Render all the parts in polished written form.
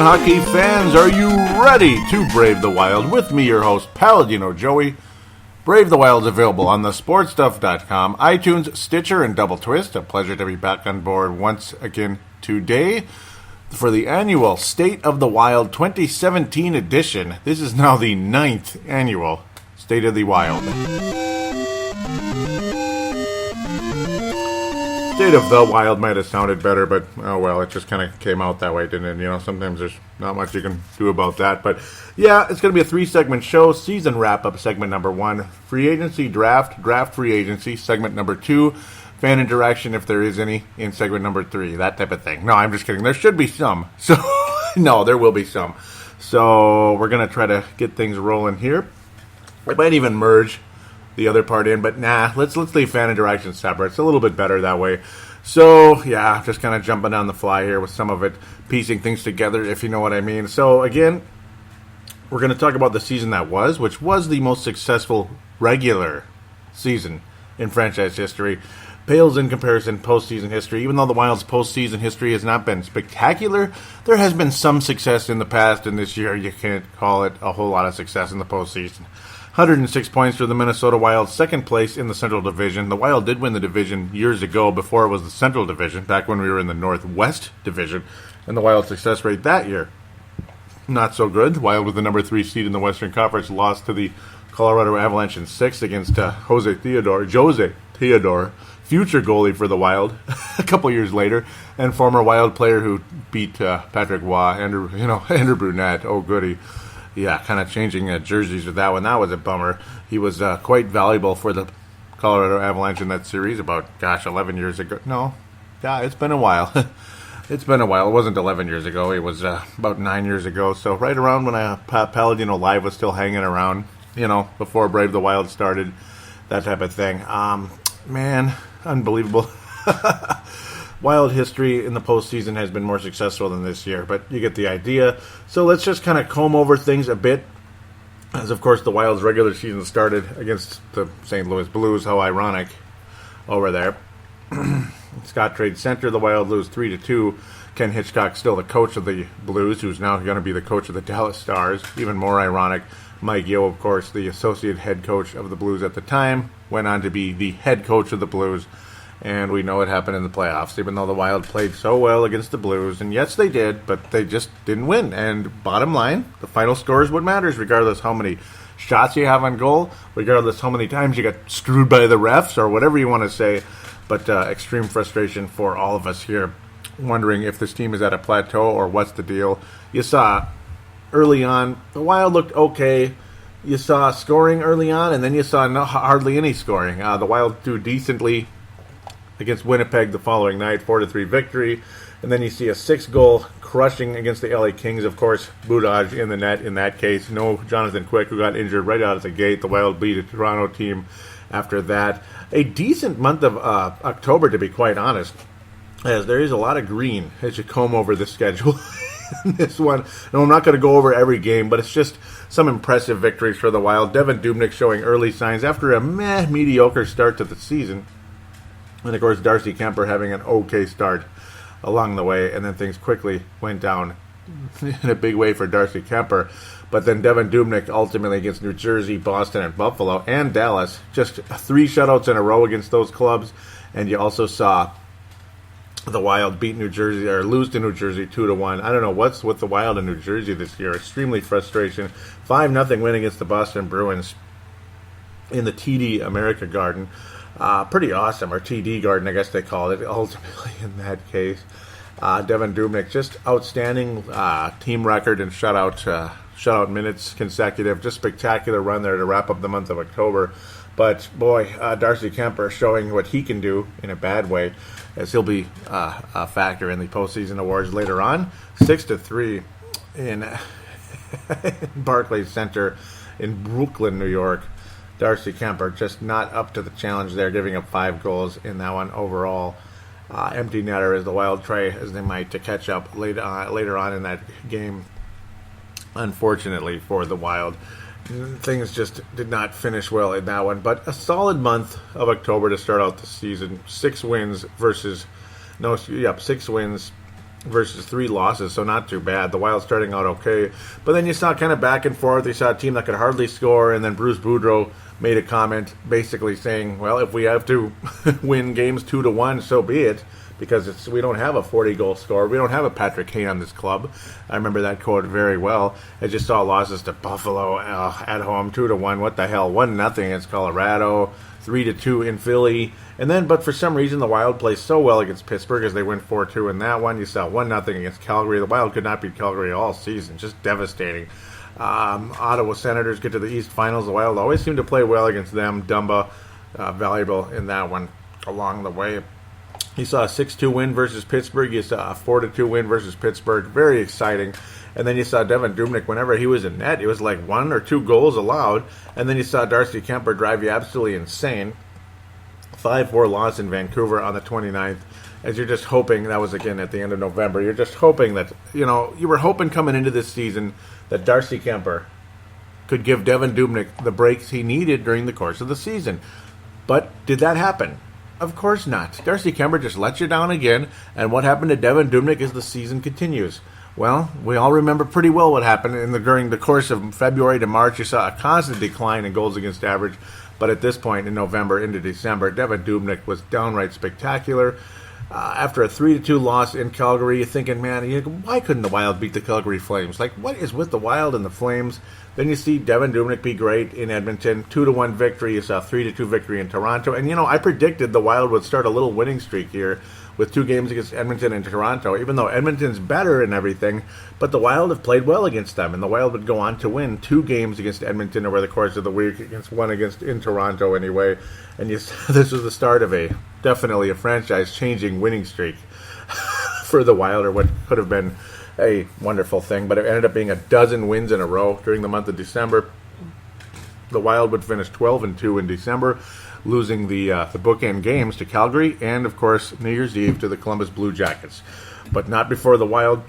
hockey fans, are you ready to brave the wild? With me, your host, Paladino Joey. Brave the Wild's available on thesportstuff.com, iTunes, Stitcher, and Double Twist. A pleasure to be back on board once again today for the annual State of the Wild 2017 edition. This is now the 9th annual State of the Wild. State of the Wild might have sounded better, but oh well, it just kind of came out that way, didn't it? You know, sometimes there's not much you can do about that. But yeah, it's going to be a 3-segment show. Season wrap-up, segment number 1. Free agency, draft free agency, segment number 2. Fan interaction, if there is any, in segment number 3. That type of thing. No, I'm just kidding. There should be some. So, no, there will be some. So, we're going to try to get things rolling here. I might even merge the other part in, but nah, let's leave fan interaction separate. It's a little bit better that way. So, yeah, just kind of jumping on the fly here with some of it, piecing things together, if you know what I mean. So, again, we're going to talk about the season that was, which was the most successful regular season in franchise history. Pales in comparison postseason history. Even though the Wild's postseason history has not been spectacular, there has been some success in the past, and this year you can't call it a whole lot of success in the postseason. 106 points for the Minnesota Wild, second place in the Central Division. The Wild did win the division years ago, before it was the Central Division, back when we were in the Northwest Division, and the Wild success rate that year, not so good. The Wild, with the number 3 seed in the Western Conference, lost to the Colorado Avalanche in 6 against Jose Theodore, future goalie for the Wild, a couple years later, and former Wild player who beat Patrick Waugh, Andrew Brunette. Oh, goody. Yeah, kind of changing jerseys with that one. That was a bummer. He was quite valuable for the Colorado Avalanche in that series about, 11 years ago. No, yeah, it's been a while. It's been a while. It wasn't 11 years ago. It was about 9 years ago. So right around when Paladinolive was still hanging around, before Brave the Wild started, that type of thing. Man, unbelievable. Wild history in the postseason has been more successful than this year, but you get the idea. So let's just kind of comb over things a bit. As, of course, the Wild's regular season started against the St. Louis Blues. How ironic over there. Scott Trade Center, the Wild lose 3-2. Ken Hitchcock still the coach of the Blues, who's now going to be the coach of the Dallas Stars. Even more ironic, Mike Yeo, of course, the associate head coach of the Blues at the time, went on to be the head coach of the Blues. And we know it happened in the playoffs, even though the Wild played so well against the Blues. And yes, they did, but they just didn't win. And bottom line, the final score is what matters, regardless how many shots you have on goal, regardless how many times you got screwed by the refs, or whatever you want to say. But extreme frustration for all of us here, wondering if this team is at a plateau or what's the deal. You saw early on, the Wild looked okay. You saw scoring early on, and then you saw hardly any scoring. The Wild do decently against Winnipeg the following night, 4-3 victory. And then you see a 6-goal crushing against the LA Kings. Of course, Budaj in the net in that case. No Jonathan Quick, who got injured right out of the gate. The Wild beat a Toronto team after that. A decent month of October, to be quite honest, as there is a lot of green as you comb over the schedule in this one. No, I'm not going to go over every game, but it's just some impressive victories for the Wild. Devin Dubnyk showing early signs after a mediocre start to the season. And, of course, Darcy Kemper having an okay start along the way. And then things quickly went down in a big way for Darcy Kemper. But then Devin Dubnyk ultimately against New Jersey, Boston, and Buffalo, and Dallas. Just 3 shutouts in a row against those clubs. And you also saw the Wild beat New Jersey, or lose to New Jersey 2-1. I don't know what's with the Wild in New Jersey this year. Extremely frustration. 5-0 win against the Boston Bruins in the TD America Garden. Pretty awesome, or TD Garden, I guess they call it, ultimately in that case. Devin Dubnyk, just outstanding team record and shutout minutes consecutive. Just spectacular run there to wrap up the month of October. But, boy, Darcy Kemper showing what he can do in a bad way, as he'll be a factor in the postseason awards later on. 6-3 in Barclays Center in Brooklyn, New York. Darcy Kemper just not up to the challenge there, giving up 5 goals in that one overall. Empty netter as the Wild try as they might to catch up later on in that game. Unfortunately for the Wild, things just did not finish well in that one. But a solid month of October to start out the season. 6 wins versus 3 losses, so not too bad. The Wild starting out okay, but then you saw kind of back and forth. You saw a team that could hardly score, and then Bruce Boudreau made a comment basically saying, well, if we have to win games 2-1, so be it, because we don't have a 40-goal scorer. We don't have a Patrick Kane on this club. I remember that quote very well. I just saw losses to Buffalo at home, 2-1. What the hell? 1-0 against Colorado, 3-2 in Philly. And then, but for some reason, the Wild played so well against Pittsburgh as they went 4-2 in that one. You saw 1-0 against Calgary. The Wild could not beat Calgary all season. Just devastating. Ottawa Senators get to the East Finals. The Wild always seem to play well against them. Dumba, valuable in that one along the way. You saw a 6-2 win versus Pittsburgh. You saw a 4-2 win versus Pittsburgh. Very exciting. And then you saw Devin Dubnyk, whenever he was in net, it was like 1 or 2 goals allowed. And then you saw Darcy Kemper drive you absolutely insane. 5-4 loss in Vancouver on the 29th. As you're just hoping, that was again at the end of November, you're just hoping that, you were hoping coming into this season that Darcy Kemper could give Devin Dubnyk the breaks he needed during the course of the season. But did that happen? Of course not. Darcy Kemper just let you down again, and what happened to Devin Dubnyk as the season continues? Well, we all remember pretty well what happened during the course of February to March. You saw a constant decline in goals against average, but at this point in November into December, Devin Dubnyk was downright spectacular. After a 3-2 loss in Calgary, you're thinking, man, why couldn't the Wild beat the Calgary Flames? Like, what is with the Wild and the Flames? Then you see Devin Dubnyk be great in Edmonton, 2-1 victory. You saw 3-2 victory in Toronto. And, I predicted the Wild would start a little winning streak here with 2 games against Edmonton and Toronto, even though Edmonton's better and everything. But the Wild have played well against them, and the Wild would go on to win 2 games against Edmonton over the course of the week, one in Toronto anyway. And this was the start of definitely a franchise-changing winning streak for the Wild, or what could have been a wonderful thing, but it ended up being 12 wins in a row during the month of December. The Wild would finish 12-2 in December, losing the bookend games to Calgary and, of course, New Year's Eve to the Columbus Blue Jackets. But not before the Wild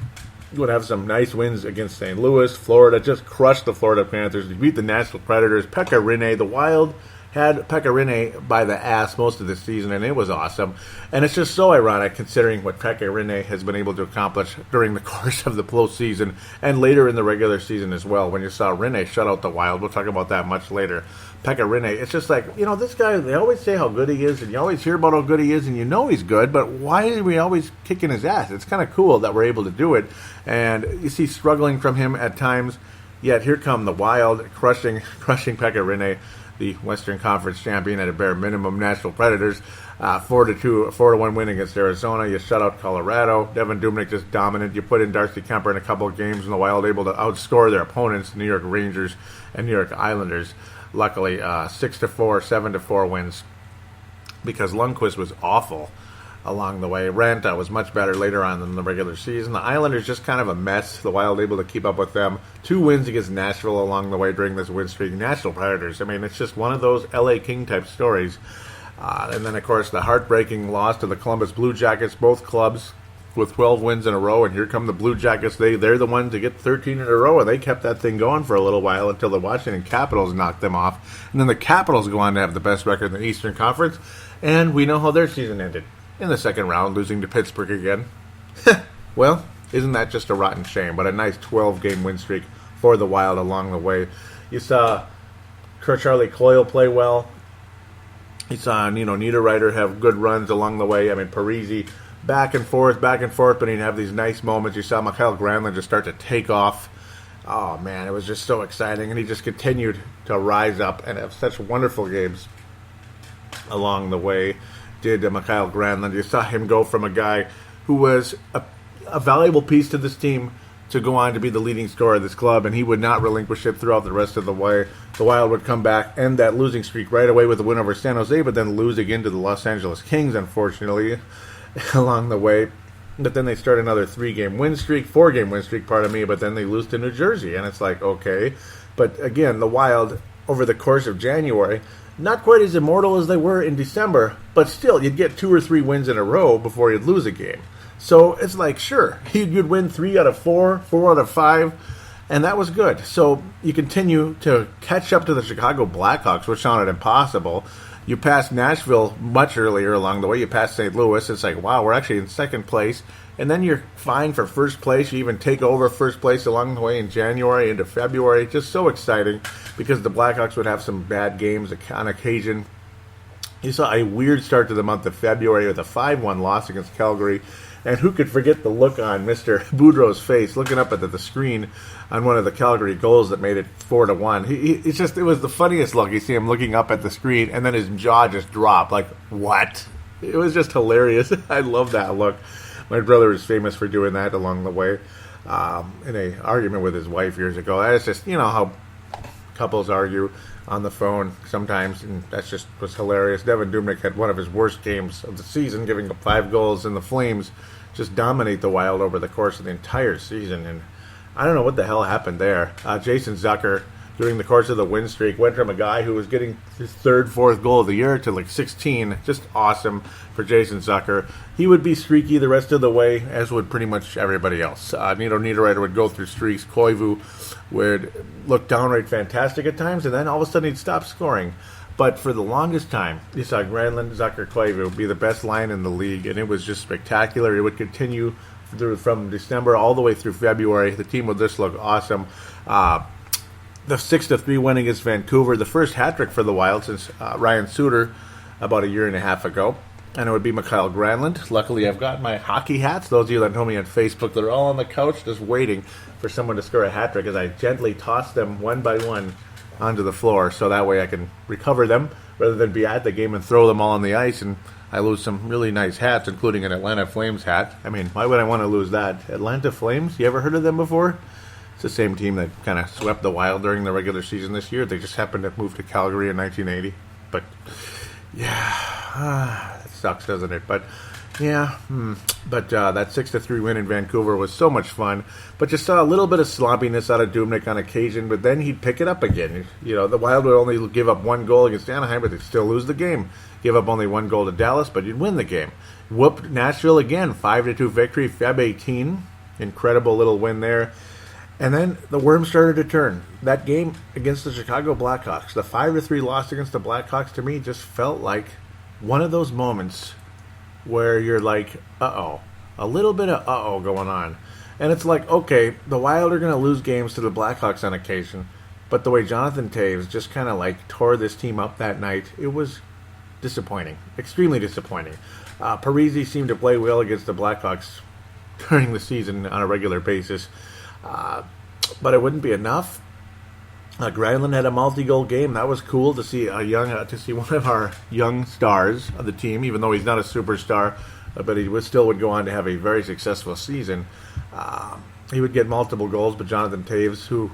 would have some nice wins against St. Louis. Florida just crushed the Florida Panthers. They beat the Nashville Predators. Pekka Rinne, the Wild had Pekka Rinne by the ass most of the season, and it was awesome. And it's just so ironic considering what Pekka Rinne has been able to accomplish during the course of the postseason and later in the regular season as well. When you saw Rinne shut out the Wild, we'll talk about that much later. Pekka Rinne, it's just like, this guy, they always say how good he is, and you always hear about how good he is, and he's good, but why are we always kicking his ass? It's kind of cool that we're able to do it, and you see struggling from him at times, yet here come the Wild crushing Pekka Rinne, the Western Conference champion at a bare minimum. Nashville Predators, 4-1 win against Arizona. You shut out Colorado. Devin Dubnyk just dominant. You put in Darcy Kemper in a couple of games, and the Wild able to outscore their opponents, New York Rangers and New York Islanders. Luckily, 6-4, 7-4 wins, because Lundqvist was awful along the way. Ranta was much better later on in the regular season. The Islanders just kind of a mess. The Wild able to keep up with them. 2 wins against Nashville along the way during this win streak. Nashville Predators, it's just one of those LA King type stories. And then, of course, the heartbreaking loss to the Columbus Blue Jackets, both clubs with 12 wins in a row. And here come the Blue Jackets. They're the ones to get 13 in a row, and they kept that thing going for a little while until the Washington Capitals knocked them off. And then the Capitals go on to have the best record in the Eastern Conference. And we know how their season ended. In the second round, losing to Pittsburgh again. Well, isn't that just a rotten shame? But a nice 12-game win streak for the Wild along the way. You saw Charlie Coyle play well. You saw Niederreiter have good runs along the way. Parise back and forth, but he'd have these nice moments. You saw Mikael Granlund just start to take off. Oh, man, it was just so exciting. And he just continued to rise up and have such wonderful games along the way. Did Mikael Granlund. You saw him go from a guy who was a valuable piece to this team to go on to be the leading scorer of this club, and he would not relinquish it throughout the rest of the way. The Wild would come back, end that losing streak right away with a win over San Jose, but then lose again to the Los Angeles Kings, unfortunately, along the way. But then they start another 4-game win streak, but then they lose to New Jersey, and it's like, okay. But again, the Wild, over the course of January, not quite as immortal as they were in December, but still, you'd get 2 or 3 wins in a row before you'd lose a game. So it's like, sure, you'd win 3 out of 4, 4 out of 5, and that was good. So you continue to catch up to the Chicago Blackhawks, which sounded impossible. You passed Nashville much earlier along the way. You passed St. Louis. It's like, wow, we're actually in second place. and then you're fine for first place. You even take over first place along the way in January into February. Just so exciting because the Blackhawks would have some bad games on occasion. You saw a weird start to the month of February with a 5-1 loss against Calgary. And who could forget the look on Mr. Boudreau's face looking up at the screen on one of the Calgary goals that made it 4-1. It was the funniest look. You see him looking up at the screen, and then his jaw just dropped. Like, what? It was just hilarious. I love that look. My brother is famous for doing that along the way in an argument with his wife years ago. It's just, how couples argue on the phone sometimes, and that just was hilarious. Devin Dubnyk had one of his worst games of the season, giving up 5 goals, and the Flames just dominate the Wild over the course of the entire season. And I don't know what the hell happened there. Jason Zucker, during the course of the win streak, went from a guy who was getting his 3rd, 4th goal of the year to like 16. Just awesome for Jason Zucker. He would be streaky the rest of the way, as would pretty much everybody else. Nino Niederreiter would go through streaks. Koivu would look downright fantastic at times, and then all of a sudden he'd stop scoring. But for the longest time, you saw Granlund, Zucker, Koivu be the best line in the league, and it was just spectacular. It would continue from December all the way through February. The team would just look awesome. The 6-3 win against Vancouver, the first hat trick for the Wild since Ryan Suter about a year and a half ago. And it would be Mikael Granlund. Luckily, I've got my hockey hats. Those of you that know me on Facebook, they're all on the couch just waiting for someone to score a hat trick as I gently toss them one by one onto the floor, so that way I can recover them rather than be at the game and throw them all on the ice, and I lose some really nice hats, including an Atlanta Flames hat. I mean, why would I want to lose that? Atlanta Flames? You ever heard of them before? It's the same team that kind of swept the Wild during the regular season this year. They just happened to move to Calgary in 1980. But, yeah, it sucks, doesn't it? But, yeah, but that 6-3 win in Vancouver was so much fun. But you saw a little bit of sloppiness out of Dubnyk on occasion, but then he'd pick it up again. The Wild would only give up 1 goal against Anaheim, but they'd still lose the game. Give up only 1 goal to Dallas, but you'd win the game. Whooped Nashville again, 5-2 victory, Feb 18. Incredible little win there. And then the worm started to turn. That game against the Chicago Blackhawks, the 5-3 loss against the Blackhawks, to me just felt like one of those moments where you're like, uh-oh. A little bit of uh-oh going on. And it's like, okay, the Wild are going to lose games to the Blackhawks on occasion, but the way Jonathan Toews just kind of like tore this team up that night, it was disappointing. Extremely disappointing. Parise seemed to play well against the Blackhawks during the season on a regular basis. But it wouldn't be enough. Granlund had a multi-goal game. That was cool to see one of our young stars of the team, even though he's not a superstar, but he would go on to have a very successful season. He would get multiple goals, but Jonathan Toews, who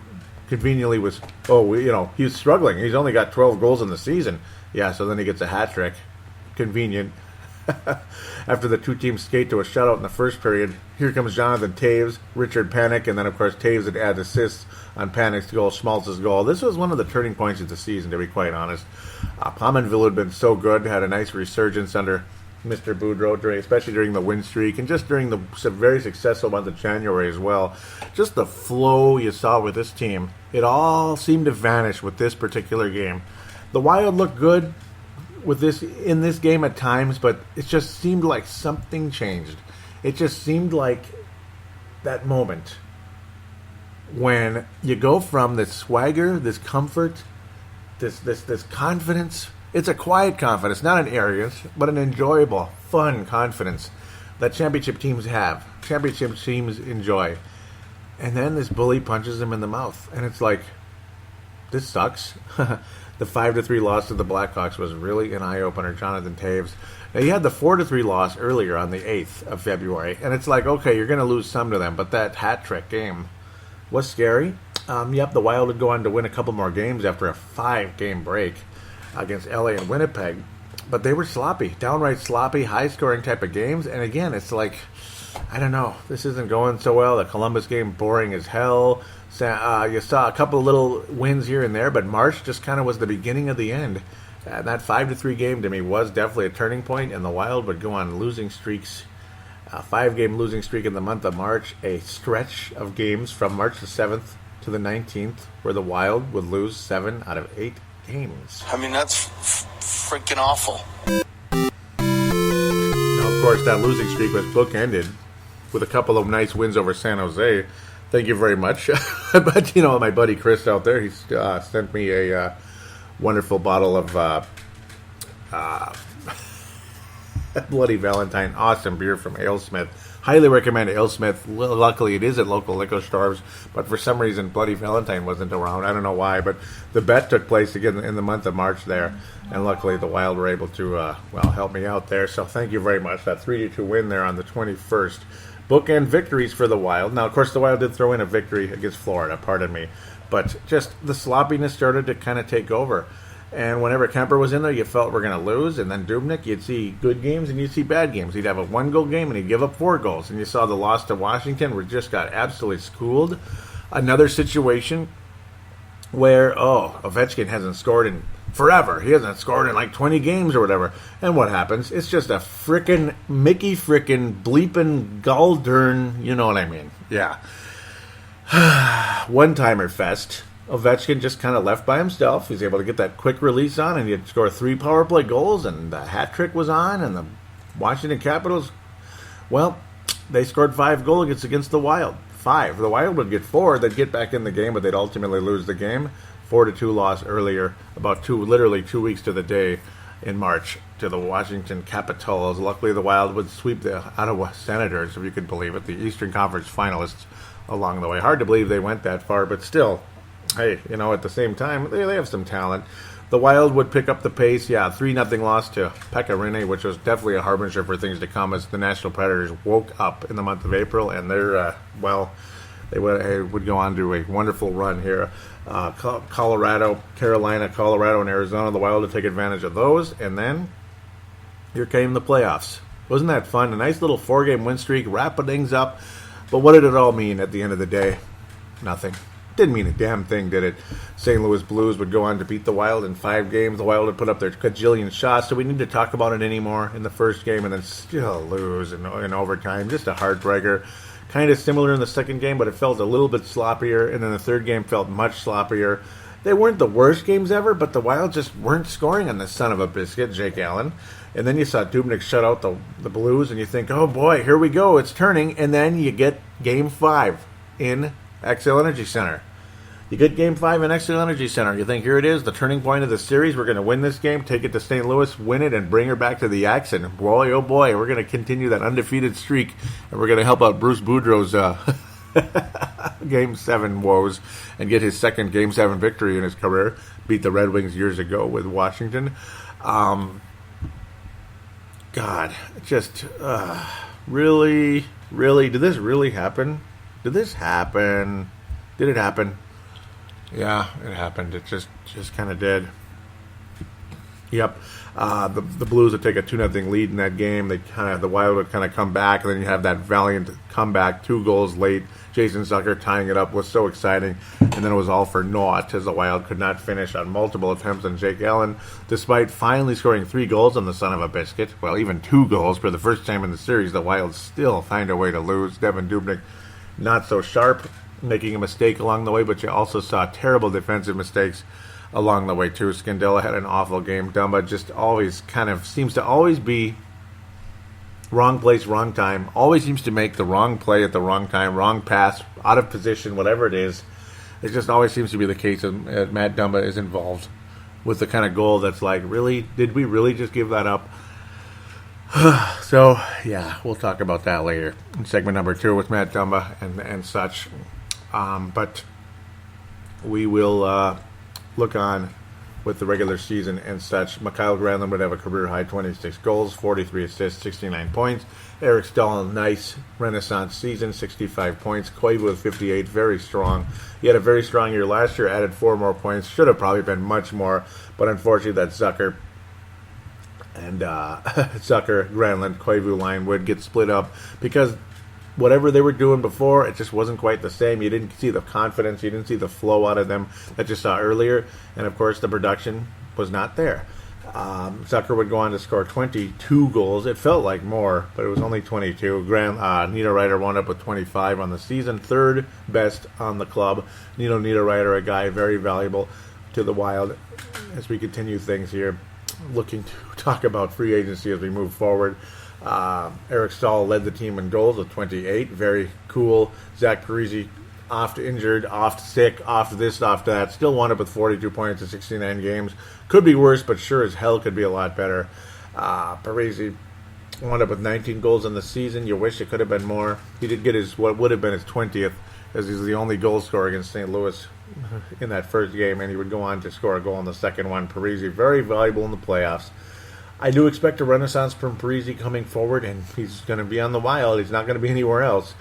conveniently was, he was struggling. He's only got 12 goals in the season. Yeah, so then he gets a hat trick. Convenient. After the two teams skate to a shutout in the first period, here comes Jonathan Toews, Richard Panik, and then, of course, Toews would add assists on Panik's goal, Schmaltz's goal. This was one of the turning points of the season, to be quite honest. Pominville had been so good, had a nice resurgence under Mr. Boudreau, especially during the win streak, and just during the very successful month of January as well. Just the flow you saw with this team, it all seemed to vanish with this particular game. The Wild looked good in this game at times, but it just seemed like something changed. It just seemed like that moment when you go from this swagger, this comfort, this confidence. It's a quiet confidence, not an arrogance, but an enjoyable, fun confidence that championship teams have. Championship teams enjoy. And then this bully punches him in the mouth, and it's like, this sucks. The 5-3 loss to the Blackhawks was really an eye-opener. Jonathan Toews. Now, you had the 4-3 loss earlier on the 8th of February, and it's like, okay, you're going to lose some to them, but that hat-trick game was scary. The Wild would go on to win a couple more games after a 5-game break against LA and Winnipeg, but they were sloppy, downright sloppy, high-scoring type of games, and again, it's like, I don't know, this isn't going so well. The Columbus game, boring as hell. You saw a couple of little wins here and there, but March just kind of was the beginning of the end. That 5-3 game to me was definitely a turning point, and the Wild would go on losing streaks. A 5-game losing streak in the month of March, a stretch of games from March the 7th to the 19th, where the Wild would lose 7 out of 8 games. I mean, that's freaking awful. Now, of course, that losing streak was bookended with a couple of nice wins over San Jose. Thank you very much. But, my buddy Chris out there, he's sent me a wonderful bottle of Bloody Valentine. Awesome beer from AleSmith. Highly recommend AleSmith. Luckily, it is at local liquor stores, but for some reason, Bloody Valentine wasn't around. I don't know why, but the bet took place again in the month of March there, and luckily the Wild were able to, help me out there. So thank you very much. That 3-2 win there on the 21st. Bookend victories for the Wild. Now, of course, the Wild did throw in a victory against Florida, pardon me, but just the sloppiness started to kind of take over. And whenever Kemper was in there, you felt we're going to lose. And then Dubnyk, you'd see good games and you'd see bad games. He'd have a 1-goal game and he'd give up 4 goals. And you saw the loss to Washington where just got absolutely schooled. Another situation where, Ovechkin hasn't scored in forever. He hasn't scored in like 20 games or whatever. And what happens? It's just a frickin' Mickey frickin' bleepin' Galdern, you know what I mean. Yeah. One-timer fest. Ovechkin just kind of left by himself. He's able to get that quick release on, and he'd score 3 power play goals, and the hat trick was on, and the Washington Capitals, well, they scored 5 goals against the Wild. 5. The Wild would get 4. They'd get back in the game, but they'd ultimately lose the game. 4-2 loss earlier, literally 2 weeks to the day in March to the Washington Capitals. Luckily, the Wild would sweep the Ottawa Senators, if you could believe it, the Eastern Conference finalists along the way. Hard to believe they went that far, but still, hey, at the same time, they have some talent. The Wild would pick up the pace. 3-0 loss to Pekka Rinne, which was definitely a harbinger for things to come as the National Predators woke up in the month of April, and they're, they would go on to a wonderful run here. Colorado, and Arizona, the Wild would take advantage of those, and then here came the playoffs. Wasn't that fun? A nice little 4-game win streak, wrapping things up. But what did it all mean at the end of the day? Nothing. Didn't mean a damn thing, did it? St. Louis Blues would go on to beat the Wild in 5 games. The Wild would put up their cajillion shots, so we need to talk about it anymore in the first game and then still lose in overtime. Just a heartbreaker. Kind of similar in the second game, but it felt a little bit sloppier, and then the third game felt much sloppier. They weren't the worst games ever, but the Wild just weren't scoring on the son of a biscuit, Jake Allen. And then you saw Dubnyk shut out the Blues, and you think, oh boy, here we go, it's turning. And then you get Game 5 in XL Energy Center. You get Game 5 in XL Energy Center. You think, here it is, the turning point of the series. We're going to win this game, take it to St. Louis, win it, and bring her back to the X. And boy, oh boy, we're going to continue that undefeated streak, and we're going to help out Bruce Boudreau's Game 7 woes and get his second Game 7 victory in his career. Beat the Red Wings years ago with Washington. God, just really, did this really happen? Did this happen? Did it happen? Yeah, it happened. It just kind of did. Yep. The Blues would take a 2-0 lead in that game. The Wild would kind of come back, and then you have that valiant comeback, 2 goals late. Jason Zucker tying it up was so exciting, and then it was all for naught as the Wild could not finish on multiple attempts on Jake Allen, despite finally scoring 3 goals on the son of a biscuit. Well, even 2 goals for the first time in the series. The Wild still find a way to lose. Devin Dubnyk not so sharp, making a mistake along the way, but you also saw terrible defensive mistakes along the way too. Scandella had an awful game. Dumba just always kind of seems to always be wrong place, wrong time. Always seems to make the wrong play at the wrong time, wrong pass, out of position, whatever it is. It just always seems to be the case that Matt Dumba is involved with the kind of goal that's like, really? Did we really just give that up? So, yeah, we'll talk about that later in segment number 2 with Matt Dumba and such. But we will look on with the regular season and such. Mikael Granlund would have a career-high 26 goals, 43 assists, 69 points. Eric Stahl, nice renaissance season, 65 points. Koivu with 58, very strong. He had a very strong year last year, added 4 more points. Should have probably been much more, but unfortunately that Zucker and Zucker, Granlund, Koivu line would get split up because whatever they were doing before, it just wasn't quite the same. You didn't see the confidence, you didn't see the flow out of them that you saw earlier, and of course the production was not there. Zucker would go on to score 22 goals. It felt like more, but it was only 22. Niederreiter wound up with 25 on the season, 3rd best on the club. Niederreiter, a guy very valuable to the Wild as we continue things here. looking to talk about free agency as we move forward. Eric Stahl led the team in goals with 28. Very cool. Zach Parise off to injured, off to sick, off to this, off to that. Still wound up with 42 points in 69 games. Could be worse, but sure as hell could be a lot better. Parise wound up with 19 goals in the season. You wish it could have been more. He did get his what would have been his 20th, as he's the only goal scorer against St. Louis in that first game, and he would go on to score a goal in the second one. Parise, very valuable in the playoffs. I do expect a renaissance from Parise coming forward, and he's going to be on the Wild. He's not going to be anywhere else.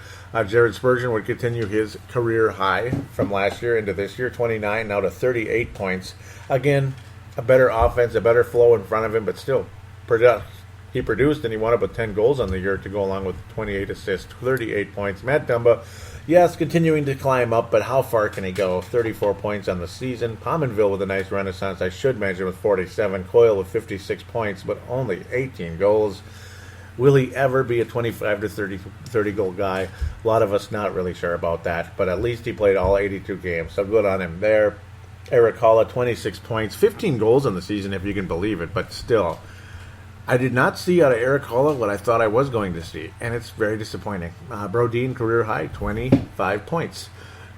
Jared Spurgeon would continue his career high from last year into this year, 29, now to 38 points. Again, a better offense, a better flow in front of him, but still, he produced, and he wound up with 10 goals on the year to go along with 28 assists, 38 points. Matt Dumba, yes, continuing to climb up, but how far can he go? 34 points on the season. Pominville with a nice renaissance, I should mention, with 47. Coyle with 56 points, but only 18 goals. Will he ever be a 25 to 30 goal guy? A lot of us not really sure about that, but at least he played all 82 games, so good on him there. Eric Halla, 26 points, 15 goals on the season, if you can believe it, but still, I did not see out of Eric Halla what I thought I was going to see, and it's very disappointing. Brodin, career high, 25 points.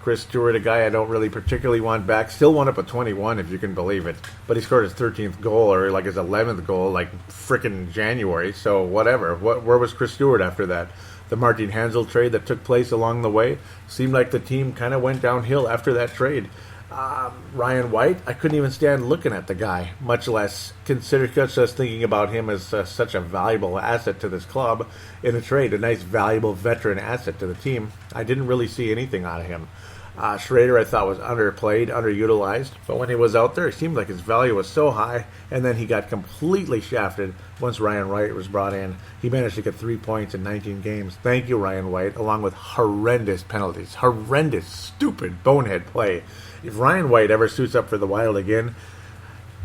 Chris Stewart, a guy I don't really particularly want back, still wound up at 21, if you can believe it. But he scored his 13th goal, or like his 11th goal, like frickin' January, so whatever. Where was Chris Stewart after that? The Martin Hansel trade that took place along the way seemed like the team kind of went downhill after that trade. Ryan White, I couldn't even stand looking at the guy, much less thinking about him as such a valuable asset to this club in a trade, a nice valuable veteran asset to the team. I didn't really see anything out of him. Schrader, I thought, was underplayed, underutilized, but when he was out there, it seemed like his value was so high, and then he got completely shafted once Ryan White was brought in. He managed to get 3 points in 19 games. Thank you, Ryan White, along with horrendous penalties, horrendous, stupid, bonehead play. If Ryan White ever suits up for the Wild again,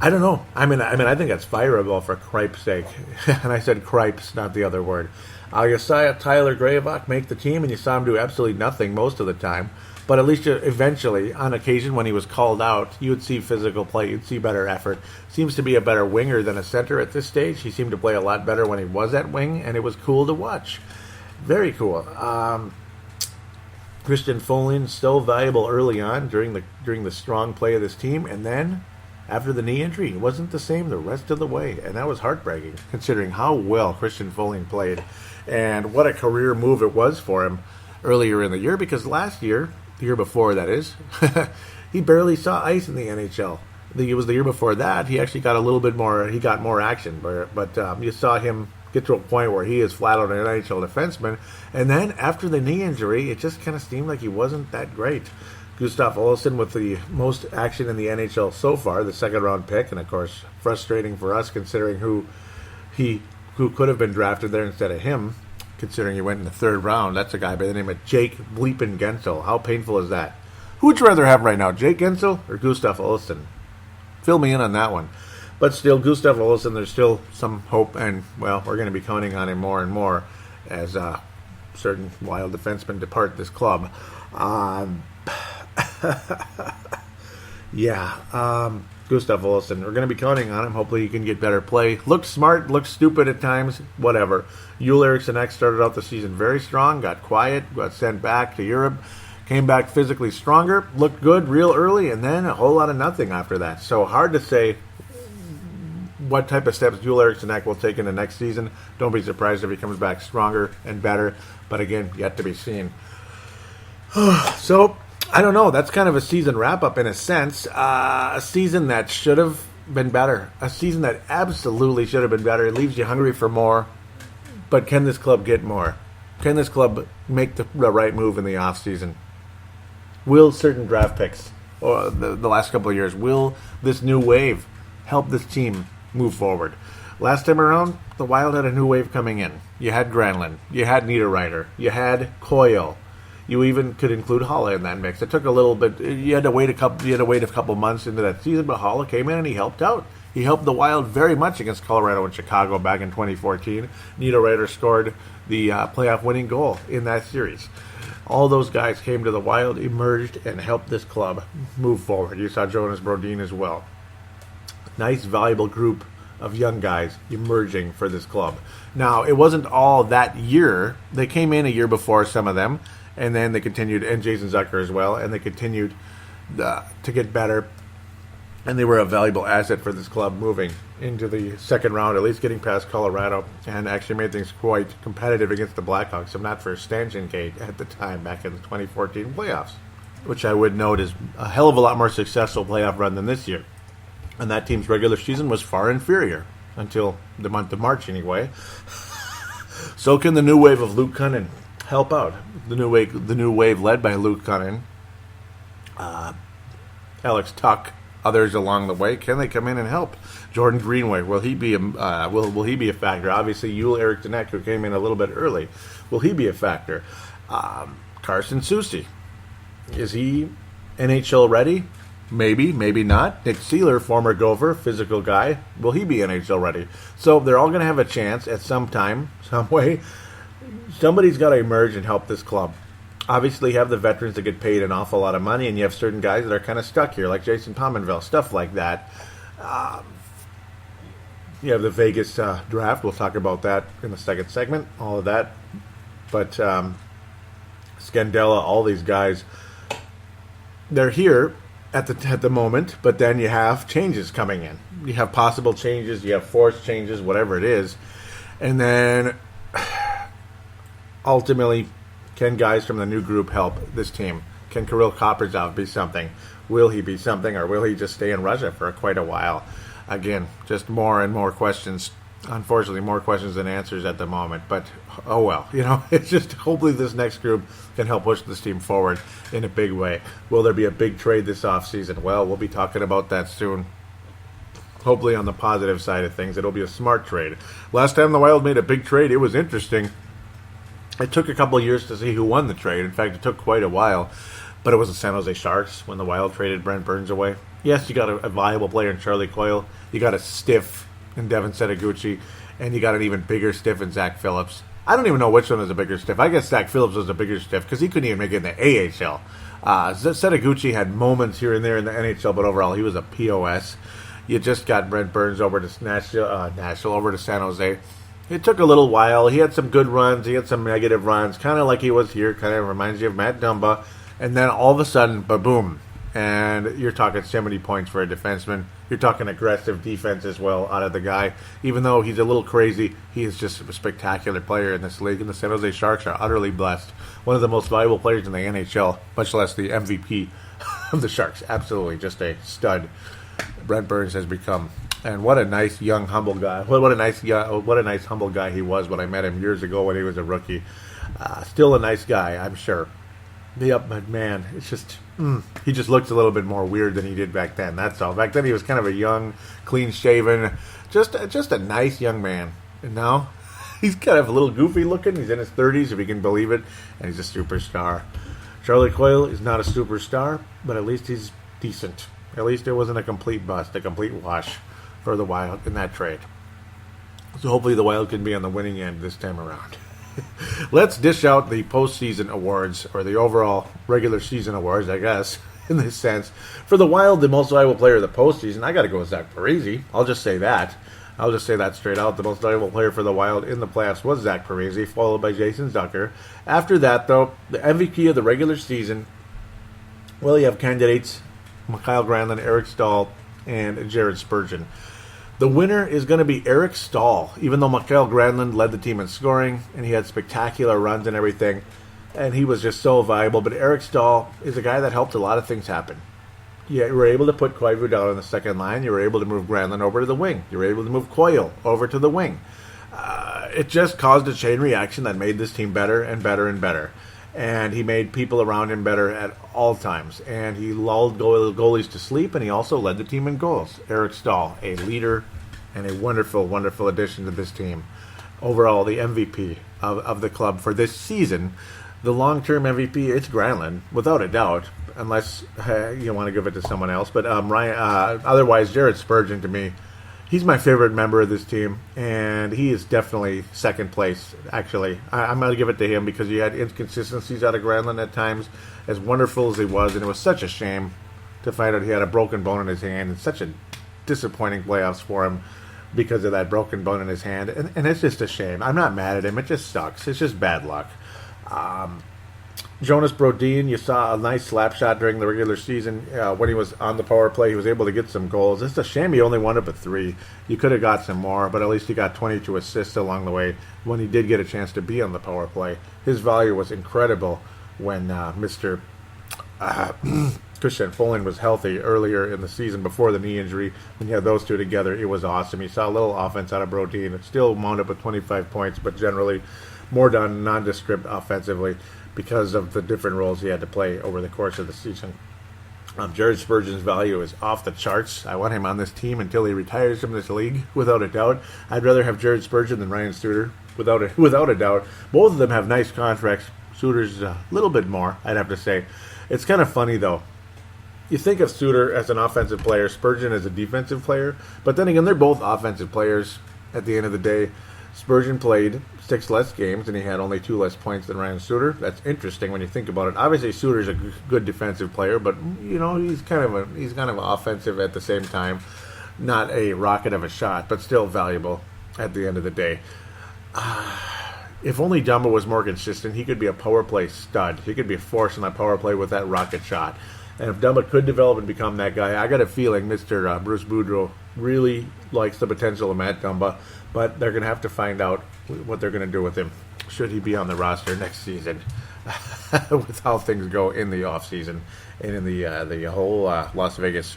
I don't know. I mean, I think that's fireable for Cripe's sake. And I said Cripes, not the other word. You saw Tyler Gravelock make the team, and you saw him do absolutely nothing most of the time. But at least eventually, on occasion when he was called out, you would see physical play, you'd see better effort. Seems to be a better winger than a center at this stage. He seemed to play a lot better when he was at wing, and it was cool to watch. Very cool. Christian Folin, still valuable early on during the strong play of this team, and then after the knee injury, it wasn't the same the rest of the way, and that was heartbreaking considering how well Christian Folin played and what a career move it was for him earlier in the year, because last year, the year before that is, he barely saw ice in the NHL. It was the year before that, he actually got a little bit more, he got more action, but you saw him get to a point where he is flat out an NHL defenseman, and then after the knee injury, it just kind of seemed like he wasn't that great. Gustav Olsson with the most action in the NHL so far, the second-round pick, and of course, frustrating for us considering who could have been drafted there instead of him, considering he went in the third round. That's a guy by the name of Jake Bleepin Gensel. How painful is that? Who would you rather have right now, Jake Gensel or Gustav Olsson? Fill me in on that one. But still, Gustav Olsson, there's still some hope, and, well, we're going to be counting on him more and more as certain Wild defensemen depart this club. Gustav Olsson, we're going to be counting on him. Hopefully he can get better play. Looked smart, looked stupid at times, whatever. Joel Eriksson Ek started out the season very strong, got quiet, got sent back to Europe, came back physically stronger, looked good real early, and then a whole lot of nothing after that. So hard to say what type of steps Joel Eriksson Ek will take in the next season. Don't be surprised if he comes back stronger and better, but again, yet to be seen. So, I don't know. That's kind of a season wrap-up in a sense. A season that should have been better. A season that absolutely should have been better. It leaves you hungry for more. But can this club get more? Can this club make the right move in the offseason? Will certain draft picks, or the last couple of years, will this new wave help this team move forward? Last time around, the Wild had a new wave coming in. You had Granlund. You had Niederreiter. You had Coyle. You even could include Haula in that mix. It took a little bit. You had to wait a couple months into that season, but Haula came in and he helped out. He helped the Wild very much against Colorado and Chicago back in 2014. Niederreiter scored the playoff winning goal in that series. All those guys came to the Wild, emerged, and helped this club move forward. You saw Jonas Brodin as well. Nice, valuable group of young guys emerging for this club. Now, it wasn't all that year. They came in a year before, some of them, and then they continued, and Jason Zucker as well, and they continued to get better. And they were a valuable asset for this club moving into the second round, at least getting past Colorado, and actually made things quite competitive against the Blackhawks, if not for Stanchion-Gate at the time back in the 2014 playoffs, which I would note is a hell of a lot more successful playoff run than this year. And that team's regular season was far inferior until the month of March anyway. So can the new wave of Luke Cunnin help out? The new wave led by Luke Cunnin, Alex Tuck, others along the way. Can they come in and help? Jordan Greenway, will he be a factor? Obviously, Eric Danek, who came in a little bit early, will he be a factor? Carson Soucy, is he NHL ready? Maybe, maybe not. Nick Seeler, former Gopher, physical guy, will he be NHL ready? So they're all going to have a chance at some time, some way. Somebody's got to emerge and help this club. Obviously, you have the veterans that get paid an awful lot of money, and you have certain guys that are kind of stuck here, like Jason Pominville, stuff like that. You have the Vegas draft. We'll talk about that in the second segment, all of that. But Scandella, all these guys, they're here at the moment, but then you have changes coming in. You have possible changes, you have forced changes, whatever it is. And then, ultimately, can guys from the new group help this team? Can Kirill Kaprizov be something? Will he be something, or will he just stay in Russia for quite a while? Again, just more and more questions. Unfortunately, more questions than answers at the moment. But, oh well. It's just hopefully this next group can help push this team forward in a big way. Will there be a big trade this offseason? Well, we'll be talking about that soon. Hopefully on the positive side of things, it'll be a smart trade. Last time the Wild made a big trade, it was interesting. It took a couple of years to see who won the trade. In fact, it took quite a while. But it was the San Jose Sharks when the Wild traded Brent Burns away. Yes, you got a viable player in Charlie Coyle. You got a stiff in Devin Setaguchi. And you got an even bigger stiff in Zach Phillips. I don't even know which one is a bigger stiff. I guess Zach Phillips was a bigger stiff because he couldn't even make it in the AHL. Setaguchi had moments here and there in the NHL, but overall he was a POS. You just got Brent Burns over to Nashville, over to San Jose. It took a little while. He had some good runs. He had some negative runs, kind of like he was here. Kind of reminds you of Matt Dumba. And then all of a sudden, ba-boom. And you're talking 70 points for a defenseman. You're talking aggressive defense as well out of the guy. Even though he's a little crazy, he is just a spectacular player in this league. And the San Jose Sharks are utterly blessed. One of the most valuable players in the NHL, much less the MVP of the Sharks. Absolutely, just a stud. Brent Burns has become. And what a nice young humble guy! What a nice humble guy he was when I met him years ago when he was a rookie. Still a nice guy, I'm sure. Yep, but man, it's just he just looks a little bit more weird than he did back then. That's all. Back then he was kind of a young, clean-shaven, just a nice young man. And now he's kind of a little goofy looking. He's in his 30s, if you can believe it, and he's a superstar. Charlie Coyle is not a superstar, but at least he's decent. At least it wasn't a complete bust, a complete wash for the Wild in that trade. So hopefully the Wild can be on the winning end this time around. Let's dish out the postseason awards, or the overall regular season awards, I guess, in this sense. For the Wild, the most valuable player of the postseason, I got to go with Zach Parise. I'll just say that. Straight out. The most valuable player for the Wild in the playoffs was Zach Parise, followed by Jason Zucker. After that, though, the MVP of the regular season, well, you have candidates Mikael Granlund, Eric Stahl, and Jared Spurgeon. The winner is going to be Eric Stahl, even though Mikael Granlund led the team in scoring, and he had spectacular runs and everything, and he was just so valuable. But Eric Stahl is a guy that helped a lot of things happen. Yeah, you were able to put Koivu down on the second line. You were able to move Granlund over to the wing. You were able to move Coyle over to the wing. It just caused a chain reaction that made this team better and better and better. And he made people around him better at all times. And he lulled goalies to sleep, and he also led the team in goals. Eric Stahl, a leader and a wonderful, wonderful addition to this team. Overall, the MVP of the club for this season. The long-term MVP, it's Granlund, without a doubt, unless you want to give it to someone else. But otherwise, Jared Spurgeon, to me, he's my favorite member of this team, and he is definitely second place, actually. I'm going to give it to him because he had inconsistencies out of Granlund at times, as wonderful as he was, and it was such a shame to find out he had a broken bone in his hand, and such a disappointing playoffs for him. because of that broken bone in his hand, and it's just a shame. I'm not mad at him. It just sucks. It's just bad luck. Jonas Brodin, you saw a nice slap shot during the regular season when he was on the power play. He was able to get some goals. It's a shame he only wound up at 3. You could have got some more, but at least he got 22 assists along the way when he did get a chance to be on the power play. His value was incredible when Mr. Christian Folin was healthy earlier in the season before the knee injury. When you had those two together, it was awesome. You saw a little offense out of Brodin. It still wound up with 25 points, but generally more done nondescript offensively because of the different roles he had to play over the course of the season. Jared Spurgeon's value is off the charts. I want him on this team until he retires from this league, without a doubt. I'd rather have Jared Spurgeon than Ryan Suter, without a doubt. Both of them have nice contracts. Suter's a little bit more, I'd have to say. It's kind of funny, though. You think of Suter as an offensive player, Spurgeon as a defensive player, but then again, they're both offensive players at the end of the day. Spurgeon played 6 less games, and he had only 2 less points than Ryan Suter. That's interesting when you think about it. Obviously, Suter's a good defensive player, but he's kind of offensive at the same time. Not a rocket of a shot, but still valuable at the end of the day. If only Dumba was more consistent, he could be a power play stud. He could be a force in that power play with that rocket shot. And if Dumba could develop and become that guy, I got a feeling Mr. Bruce Boudreau really likes the potential of Matt Dumba, but they're going to have to find out what they're going to do with him should he be on the roster next season with how things go in the offseason and in the whole Las Vegas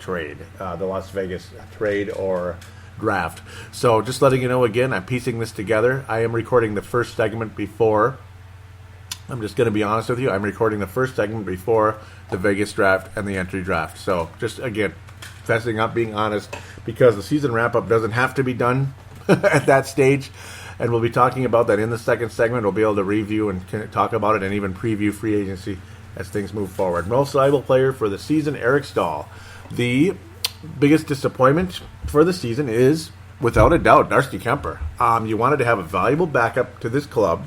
trade. The Las Vegas trade or draft. So just letting you know again, I'm piecing this together. I am recording the first segment before. I'm just going to be honest with you. I'm recording the first segment before the Vegas draft and the entry draft. So just again, fessing up, being honest, because the season wrap-up doesn't have to be done at that stage. And we'll be talking about that in the second segment. We'll be able to review and talk about it and even preview free agency as things move forward. Most valuable player for the season, Eric Stahl. The biggest disappointment for the season is, without a doubt, Darcy Kemper. You wanted to have a valuable backup to this club,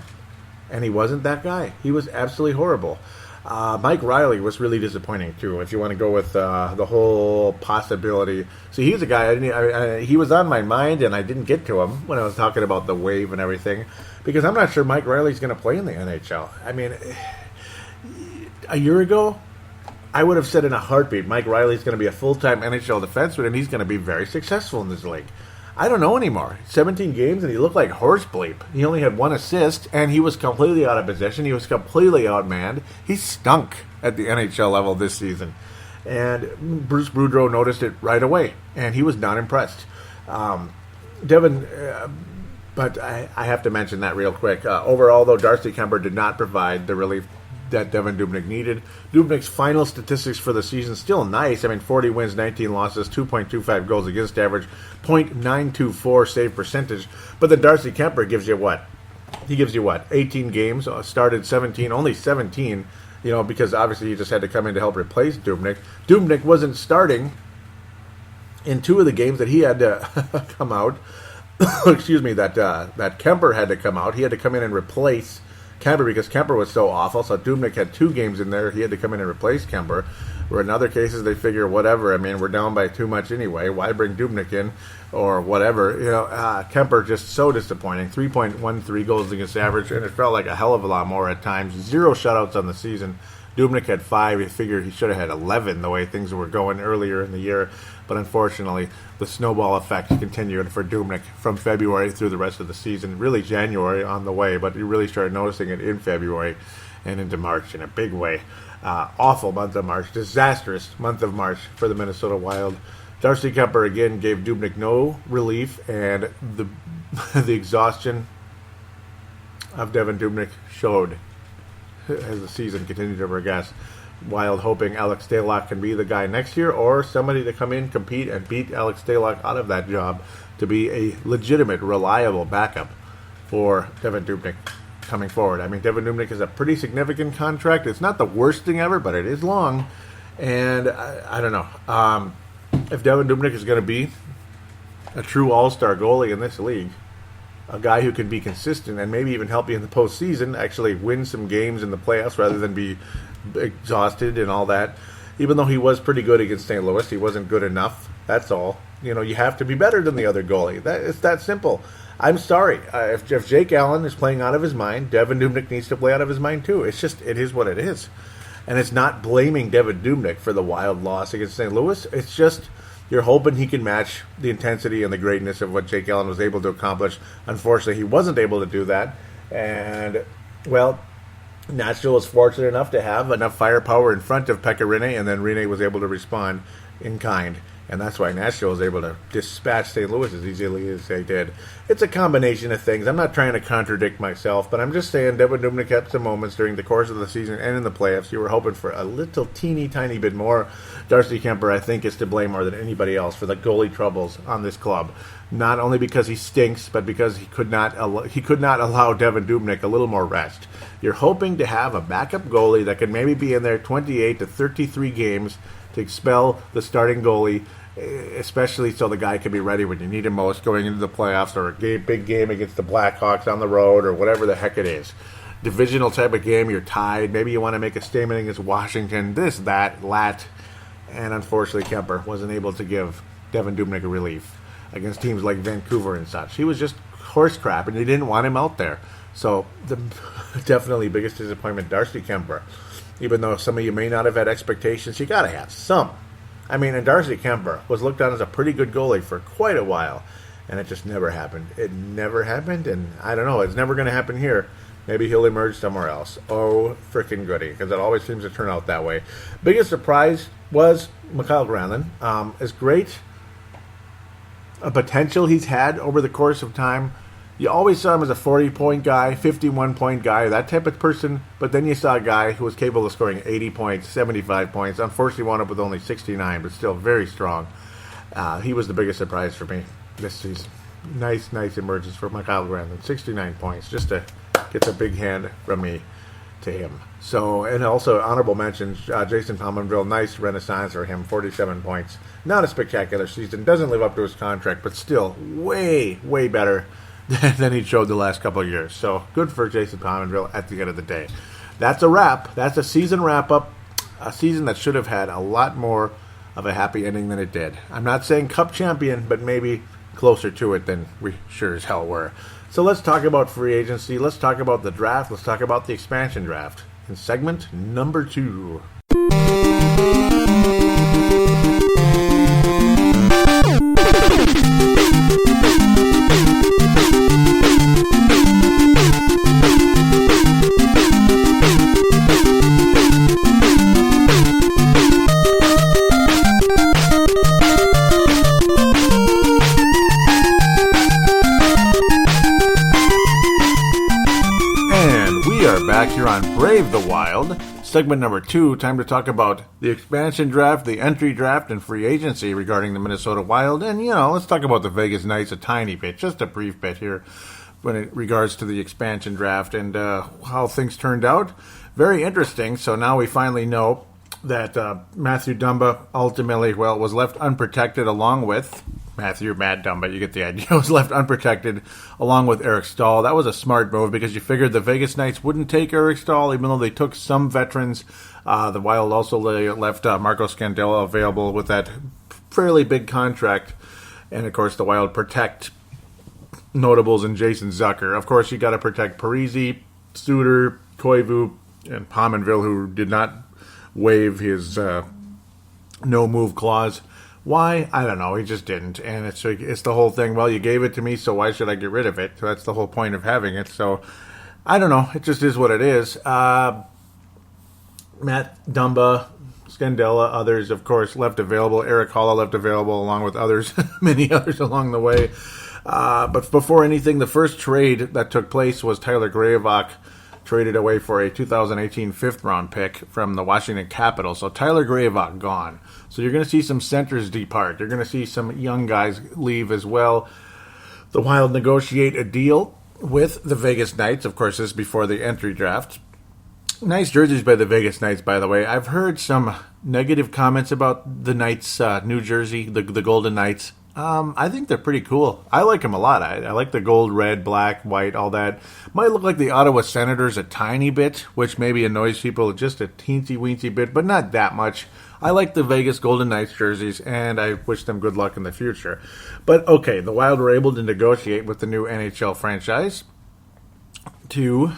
and he wasn't that guy. He was absolutely horrible. Mike Riley was really disappointing, too, if you want to go with the whole possibility. See, he's a guy, he was on my mind, and I didn't get to him when I was talking about the wave and everything, because I'm not sure Mike Riley's going to play in the NHL. I mean, a year ago, I would have said in a heartbeat, Mike Riley's going to be a full-time NHL defenseman, and he's going to be very successful in this league. I don't know anymore. 17 games, and he looked like horse bleep. He only had 1 assist, and he was completely out of position. He was completely outmanned. He stunk at the NHL level this season. And Bruce Boudreau noticed it right away, and he was not impressed. Devin, but I have to mention that real quick. Overall, though, Darcy Kemper did not provide the relief that Devin Dubnyk needed. Dubnyk's final statistics for the season still nice. I mean, 40 wins, 19 losses, 2.25 goals against average, .924 save percentage. But then Darcy Kemper gives you what? He gives you what? 18 games, started 17, only 17, because obviously he just had to come in to help replace Dubnyk. Dubnyk wasn't starting in 2 of the games that he had to come out. Excuse me, that Kemper had to come out. He had to come in and replace Kemper because Kemper was so awful. So Dubnyk had 2 games in there. He had to come in and replace Kemper. Where in other cases they figure whatever. I mean, we're down by too much anyway. Why bring Dubnyk in or whatever? Kemper just so disappointing. 3.13 goals against average, and it felt like a hell of a lot more at times. 0 shutouts on the season. Dubnyk had 5. You figure he should have had 11 the way things were going earlier in the year. But unfortunately, the snowball effect continued for Dubnyk from February through the rest of the season. Really January on the way, but you really started noticing it in February and into March in a big way. Awful month of March. Disastrous month of March for the Minnesota Wild. Darcy Kemper again gave Dubnyk no relief, and the exhaustion of Devin Dubnyk showed as the season continued to progress. Wild hoping Alex Stalock can be the guy next year, or somebody to come in, compete, and beat Alex Stalock out of that job to be a legitimate, reliable backup for Devin Dubnyk coming forward. I mean, Devin Dubnyk is a pretty significant contract. It's not the worst thing ever, but it is long. And I don't know. If Devin Dubnyk is going to be a true all-star goalie in this league, a guy who can be consistent and maybe even help you in the postseason, actually win some games in the playoffs rather than be exhausted and all that. Even though he was pretty good against St. Louis, he wasn't good enough. That's all. You have to be better than the other goalie. It's that simple. I'm sorry. If Jake Allen is playing out of his mind, Devin Dubnyk needs to play out of his mind too. It is what it is. And it's not blaming Devin Dubnyk for the Wild loss against St. Louis. It's just you're hoping he can match the intensity and the greatness of what Jake Allen was able to accomplish. Unfortunately, he wasn't able to do that. And, well, Nashville was fortunate enough to have enough firepower in front of Pekka Rinne, and then Rinne was able to respond in kind. And that's why Nashville was able to dispatch St. Louis as easily as they did. It's a combination of things. I'm not trying to contradict myself, but I'm just saying Devin Dubnyk had some moments during the course of the season and in the playoffs. You were hoping for a little teeny tiny bit more. Darcy Kemper, I think, is to blame more than anybody else for the goalie troubles on this club. Not only because he stinks, but because he could not allow Devin Dubnyk a little more rest. You're hoping to have a backup goalie that could maybe be in there 28 to 33 games to expel the starting goalie, especially so the guy can be ready when you need him most going into the playoffs or a big game against the Blackhawks on the road or whatever the heck it is. Divisional type of game, you're tied. Maybe you want to make a statement against Washington, this, that, lat. And unfortunately, Kemper wasn't able to give Devin Dubnyk a relief against teams like Vancouver and such. He was just horse crap, and they didn't want him out there. So, the definitely biggest disappointment, Darcy Kemper. Even though some of you may not have had expectations, you got to have some. I mean, and Darcy Kemper was looked on as a pretty good goalie for quite a while, and it just never happened. It never happened, and I don't know, it's never going to happen here. Maybe he'll emerge somewhere else. Oh, frickin' goody, because it always seems to turn out that way. Biggest surprise was Mikael Granlund. As great a potential he's had over the course of time, you always saw him as a 40-point guy, 51-point guy, that type of person, but then you saw a guy who was capable of scoring 80 points, 75 points, unfortunately wound up with only 69, but still very strong. He was the biggest surprise for me this season. Nice emergence for Mikael Granlund, 69 points, just to get a big hand from me to him. So, and also honorable mentions, Jason Pominville, nice renaissance for him, 47 points. Not a spectacular season, doesn't live up to his contract, but still way better than he showed the last couple of years. So good for Jason Pominville at the end of the day. That's a wrap. That's a season wrap-up. A season that should have had a lot more of a happy ending than it did. I'm not saying cup champion, but maybe closer to it than we sure as hell were. So let's talk about free agency. Let's talk about the draft. Let's talk about the expansion draft in segment number 2. Back here on Brave the Wild, segment number 2, time to talk about the expansion draft, the entry draft, and free agency regarding the Minnesota Wild. And, let's talk about the Vegas Knights a tiny bit, just a brief bit here when it regards to the expansion draft and how things turned out. Very interesting. So now we finally know that Matthew Dumba ultimately, was left unprotected along with Matt Dumba, you get the idea, was left unprotected along with Eric Stahl. That was a smart move because you figured the Vegas Knights wouldn't take Eric Stahl, even though they took some veterans. The Wild also left Marco Scandella available with that fairly big contract. And, of course, the Wild protect notables and Jason Zucker. Of course, you got to protect Parise, Suter, Koivu, and Pominville, who did not waive his no-move clause. Why? I don't know. He just didn't. And it's the whole thing, well, you gave it to me, so why should I get rid of it? So that's the whole point of having it. So, I don't know. It just is what it is. Matt Dumba, Scandella, others, of course, left available. Eric Halla left available along with others, many others along the way. But before anything, the first trade that took place was Tyler Graovac traded away for a 2018 fifth-round pick from the Washington Capitals. So Tyler Graovac gone. So you're going to see some centers depart. You're going to see some young guys leave as well. The Wild negotiate a deal with the Vegas Knights. Of course, this is before the entry draft. Nice jerseys by the Vegas Knights, by the way. I've heard some negative comments about the Knights' new jersey, the Golden Knights. I think they're pretty cool. I like them a lot. I like the gold, red, black, white, all that. Might look like the Ottawa Senators a tiny bit, which maybe annoys people just a teensy-weensy bit, but not that much. I like the Vegas Golden Knights jerseys, and I wish them good luck in the future. But okay, the Wild were able to negotiate with the new NHL franchise to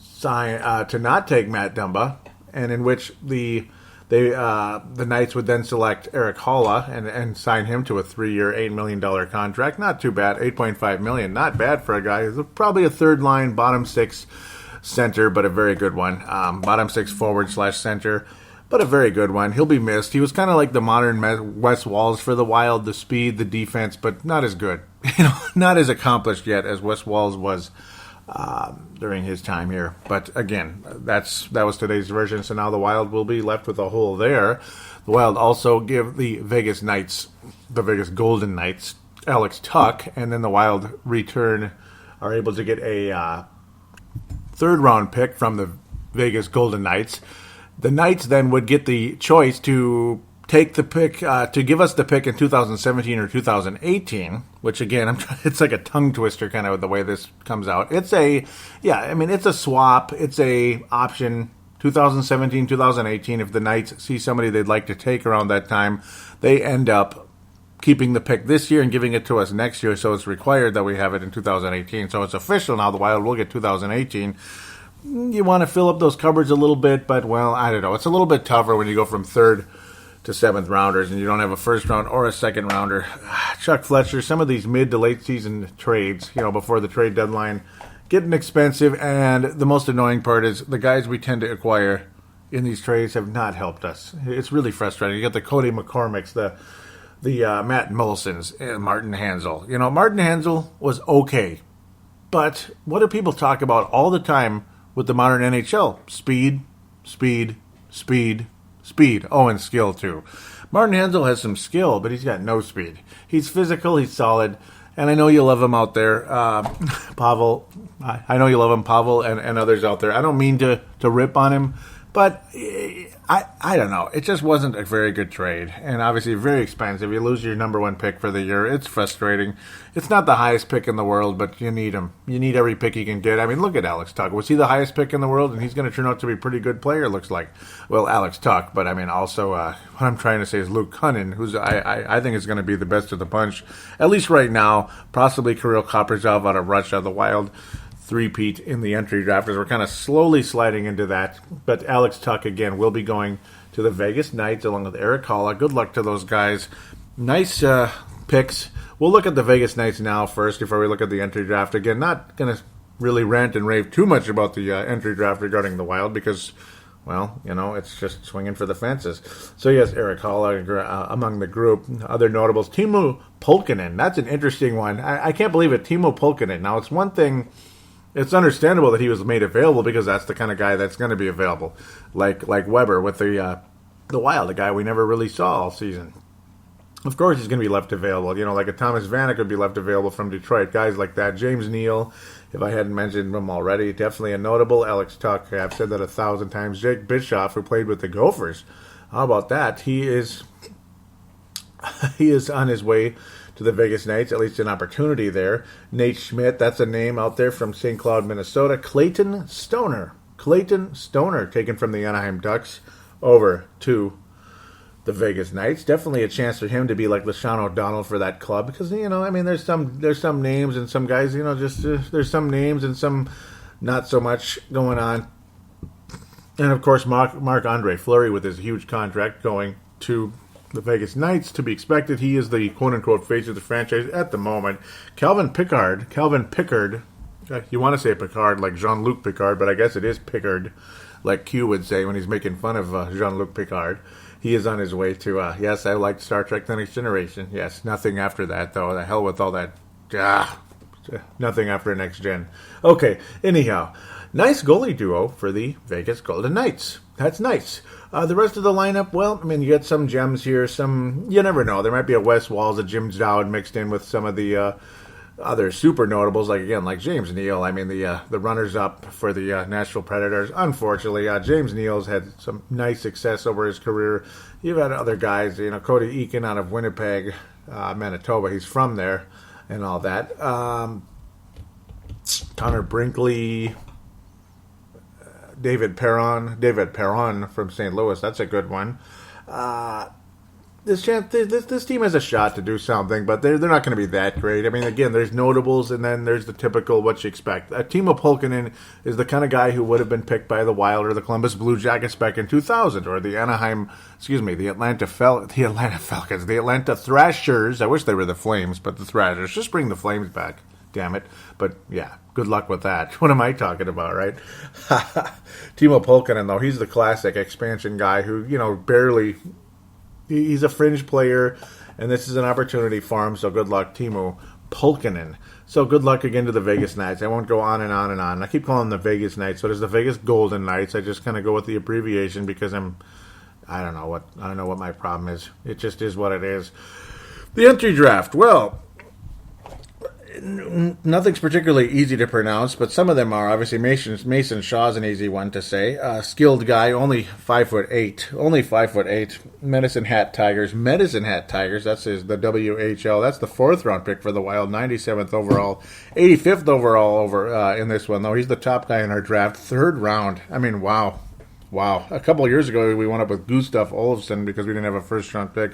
sign to not take Matt Dumba, and in which the Knights would then select Eric Holla and sign him to a 3-year, $8 million contract. Not too bad, $8.5 million. Not bad for a guy who's probably a third line, bottom six center, but a very good one. Bottom six forward / center, but a very good one. He'll be missed. He was kind of like the modern Wes Walz for the Wild, the speed, the defense, but not as good. Not as accomplished yet as Wes Walz was during his time here. But again, that was today's version, so now the Wild will be left with a hole there. The Wild also give the Vegas Golden Knights, Alex Tuck, and then the Wild are able to get a third-round pick from the Vegas Golden Knights. The Knights then would get the choice to take the pick, to give us the pick in 2017 or 2018, which again, it's like a tongue twister kind of the way this comes out. It's a swap. It's a option, 2017, 2018. If the Knights see somebody they'd like to take around that time, they end up keeping the pick this year and giving it to us next year, so it's required that we have it in 2018. So it's official now, the Wild will get 2018. You want to fill up those cupboards a little bit, but, well, I don't know. It's a little bit tougher when you go from third to seventh rounders and you don't have a first round or a second rounder. Chuck Fletcher, some of these mid to late season trades, before the trade deadline, getting expensive, and the most annoying part is the guys we tend to acquire in these trades have not helped us. It's really frustrating. You got the Cody McCormicks, the Matt Molsons, and Martin Hanzal. Martin Hanzal was okay, but what do people talk about all the time with the modern NHL? Speed, speed, speed, speed. Oh, and skill, too. Martin Hanzal has some skill, but he's got no speed. He's physical, he's solid, and I know you love him out there. Pavel, I know you love him, Pavel, and others out there. I don't mean to rip on him, but I don't know. It just wasn't a very good trade, and obviously very expensive. You lose your number one pick for the year. It's frustrating. It's not the highest pick in the world, but you need him. You need every pick you can get. I mean, look at Alex Tuck. Was he the highest pick in the world? And he's going to turn out to be a pretty good player, looks like. Well, Alex Tuck, but I mean, also, what I'm trying to say is Luke Cunnin, who's I think is going to be the best of the bunch, at least right now. Possibly Kirill Kaprizov out of Russia, the Wild. Three-peat in the entry draft as we're kind of slowly sliding into that. But Alex Tuck, again, will be going to the Vegas Knights along with Eric Holla. Good luck to those guys. Nice picks. We'll look at the Vegas Knights now first before we look at the entry draft. Again, not going to really rant and rave too much about the entry draft regarding the Wild because, well, it's just swinging for the fences. So, yes, Eric Holla among the group. Other notables, Timo Pulkkinen. That's an interesting one. I can't believe it, Timo Pulkkinen. Now, it's one thing... It's understandable that he was made available because that's the kind of guy that's going to be available, like Weber with the Wild, a guy we never really saw all season. Of course, he's going to be left available. Like a Thomas Vanek would be left available from Detroit. Guys like that. James Neal, if I hadn't mentioned him already, definitely a notable. Alex Tuck, I've said that 1,000 times. Jake Bischoff, who played with the Gophers. How about that? He is on his way to the Vegas Knights, at least an opportunity there. Nate Schmidt, that's a name out there from St. Cloud, Minnesota. Clayton Stoner, taken from the Anaheim Ducks over to the Vegas Knights. Definitely a chance for him to be like LaShawn O'Donnell for that club because, there's some names and some guys, there's some names and some not so much going on. And, of course, Marc-Andre Fleury with his huge contract going to the Vegas Knights, to be expected. He is the quote-unquote face of the franchise at the moment. Calvin Pickard, you want to say Picard like Jean-Luc Picard, but I guess it is Pickard, like Q would say when he's making fun of Jean-Luc Picard. He is on his way to, yes, I like Star Trek The Next Generation. Yes, nothing after that, though. The hell with all that. Nothing after Next Gen. Okay, anyhow, nice goalie duo for the Vegas Golden Knights. That's nice. The rest of the lineup, well, you get some gems here. You never know. There might be a Wes Walz, a Jim Dowd mixed in with some of the Other super notables, like James Neal. I mean, the runners-up for the Nashville Predators. Unfortunately, James Neal's had some nice success over his career. You've had other guys, Cody Eakin out of Winnipeg, Manitoba. He's from there and all that. Connor Brinkley, David Perron from St. Louis. That's a good one. This team has a shot to do something, but they're not going to be that great. I mean, again, there's notables, and then there's the typical what you expect. Timo Pulkkinen is the kind of guy who would have been picked by the Wild or the Columbus Blue Jackets back in 2000, or the Atlanta Falcons, the Atlanta Thrashers. I wish they were the Flames, but the Thrashers. Just bring the Flames back, damn it. But yeah, good luck with that. What am I talking about, right? Timo Pulkkinen, though, he's the classic expansion guy who, barely. He's a fringe player, and this is an opportunity for him, so good luck, Timo Pulkkinen. So good luck again to the Vegas Knights. I won't go on and on and on. I keep calling them the Vegas Knights, but it's the Vegas Golden Knights. I just kind of go with the abbreviation because I don't know what my problem is. It just is what it is. The entry draft. Well, nothing's particularly easy to pronounce, but some of them are. Obviously, Mason Shaw's an easy one to say. Skilled guy, only 5'8". Medicine Hat Tigers. That's the WHL. That's the 4th round pick for the Wild. 97th overall, 85th overall in this one though. He's the top guy in our draft. 3rd round. I mean, wow. A couple of years ago, we went up with Gustav Olofsson because we didn't have a 1st round pick,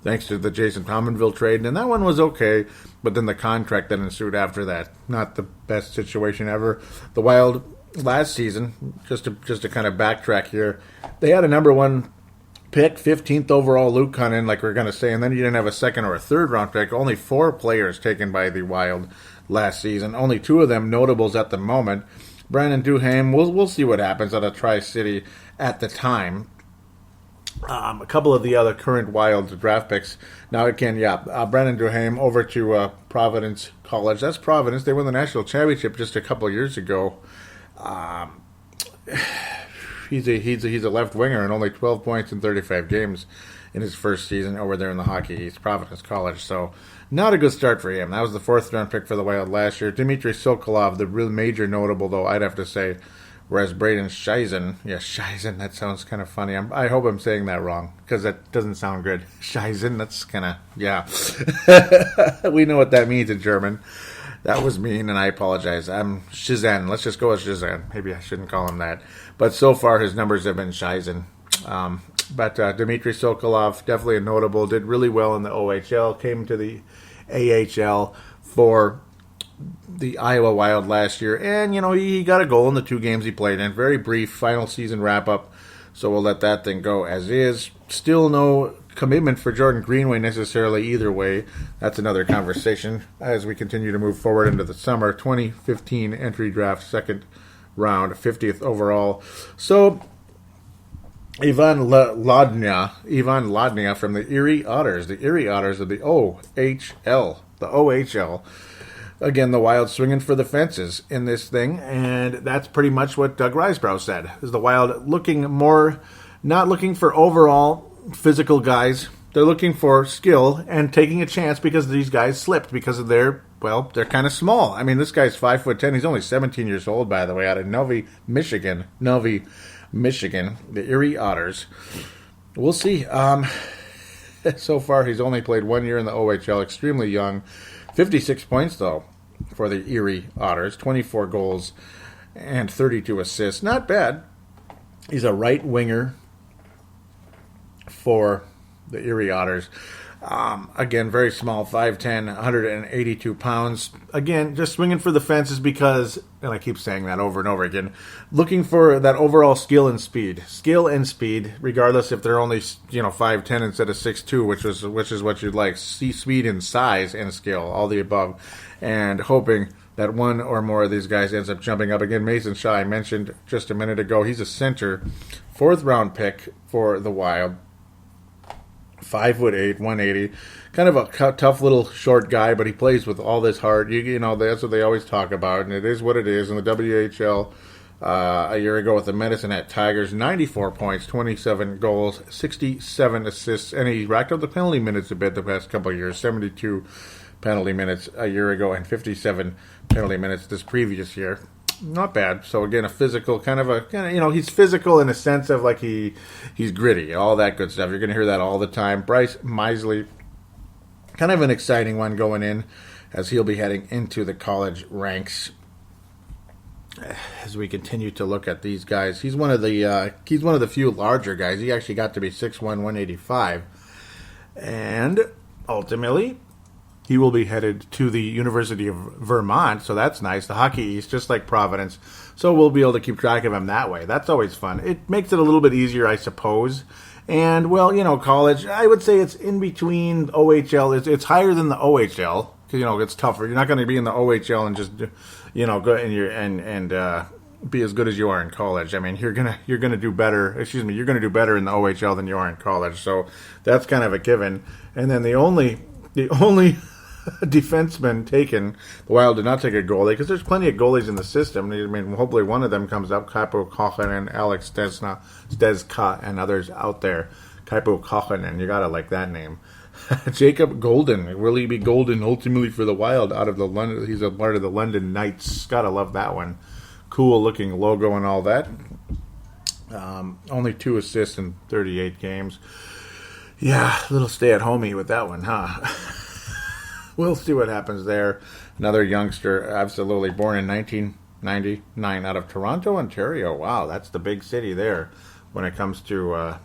thanks to the Jason Pominville trade, and that one was okay, but then the contract that ensued after that, not the best situation ever. The Wild last season, just to kind of backtrack here, they had a number 1 pick, 15th overall Luke Cunnin, like we're going to say, and then you didn't have a 2nd or a 3rd round pick. Only 4 players taken by the Wild last season, only 2 of them notables at the moment. Brandon Duhaime, we'll see what happens out of Tri-City at the time. A couple of the other current Wild draft picks. Now, again, Brandon Duhaime over to Providence College. That's Providence. They won the national championship just a couple of years ago. He's a left winger and only 12 points in 35 games in his first season over there in the Hockey East, Providence College. So, not a good start for him. That was the 4th round pick for the Wild last year. Dmitry Sokolov, the real major notable, though, I'd have to say. Whereas Braden Shizen, that sounds kind of funny. I hope I'm saying that wrong, because that doesn't sound good. Shizen, that's kind of, we know what that means in German. That was mean, and I apologize. I'm Shizen. Let's just go with Shizen. Maybe I shouldn't call him that. But so far, his numbers have been Shizen. But Dmitry Sokolov, definitely a notable, did really well in the OHL, came to the AHL for the Iowa Wild last year, and he got a goal in the 2 games he played in. Very brief final season wrap up, so we'll let that thing go as is. Still no commitment for Jordan Greenway necessarily either way. That's another conversation as we continue to move forward into the summer. 2015 entry draft, 2nd round, 50th overall. So Ivan Lodnia from the Erie Otters of the OHL. The OHL. Again, the Wild swinging for the fences in this thing, and that's pretty much what Doug Risebrough said. Is the Wild not looking for overall physical guys. They're looking for skill and taking a chance because these guys slipped because of they're kind of small. I mean, this guy's 5'10". He's only 17 years old, by the way, out of Novi, Michigan, the Erie Otters. We'll see. So far, he's only played 1 year in the OHL, extremely young. 56 points, though, for the Erie Otters. 24 goals and 32 assists. Not bad. He's a right winger for the Erie Otters. Again, very small, 5'10", 182 pounds. Again, just swinging for the fences because, and I keep saying that over and over again, looking for that overall skill and speed. Skill and speed, regardless if they're only 5'10" instead of 6'2", which is what you'd like. See speed and size and skill, all the above, and hoping that one or more of these guys ends up jumping up. Again, Mason Shaw, I mentioned just a minute ago, he's a center, 4th round pick for the Wild. 5'8", 180, kind of a tough little short guy, but he plays with all this heart. That's what they always talk about, and it is what it is. In the WHL a year ago with the Medicine Hat Tigers, 94 points, 27 goals, 67 assists, and he racked up the penalty minutes a bit the past couple of years, 72 penalty minutes a year ago and 57 penalty minutes this previous year. Not bad. So again, a physical he's physical in a sense of like he's gritty, all that good stuff. You're going to hear that all the time. Bryce Misley, kind of an exciting one going in as he'll be heading into the college ranks. As we continue to look at these guys, he's one of the few larger guys. He actually got to be 6'1", 185, and ultimately he will be headed to the University of Vermont, so that's nice. The Hockey East, just like Providence, so we'll be able to keep track of him that way. That's always fun. It makes it a little bit easier, I suppose. And, well, college, I would say it's in between OHL. It's higher than the OHL, because, it's tougher. You're not going to be in the OHL and just, go and be as good as you are in college. I mean, you're gonna do better. You're gonna do better in the OHL than you are in college. So that's kind of a given. And then the only defenseman taken, the Wild did not take a goalie because there's plenty of goalies in the system. I mean, hopefully one of them comes up. Kaipo Kochanen, Alex Stezka, and others out there. Kaipo Kochanen, you gotta like that name. Jacob Golden, will he be golden ultimately for the Wild? Out of the London, he's a part of the London Knights. Gotta love that one. Cool looking logo and all that. Only 2 assists in 38 games. Yeah, a little stay at homey with that one, huh? We'll see what happens there. Another youngster, absolutely born in 1999 out of Toronto, Ontario. Wow, that's the big city there when it comes to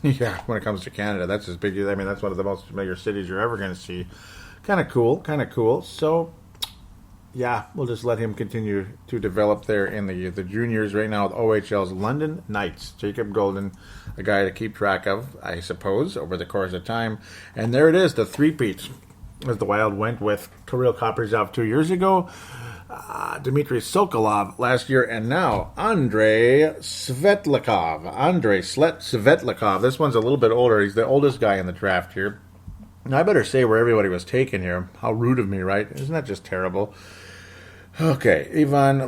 when it comes to Canada. That's as big. I mean, that's one of the most familiar cities you're ever going to see. Kind of cool. So, yeah, we'll just let him continue to develop there in the juniors. Right now, the OHL's London Knights. Jacob Golden, a guy to keep track of, I suppose, over the course of time. And there it is, the three-peat. As the Wild went with Kirill Kaprizov 2 years ago, Dmitry Sokolov last year, and now Andrei Svetlakov. This one's a little bit older. He's the oldest guy in the draft here. Now, I better say where everybody was taken here. How rude of me, right? Isn't that just terrible? Okay, Ivan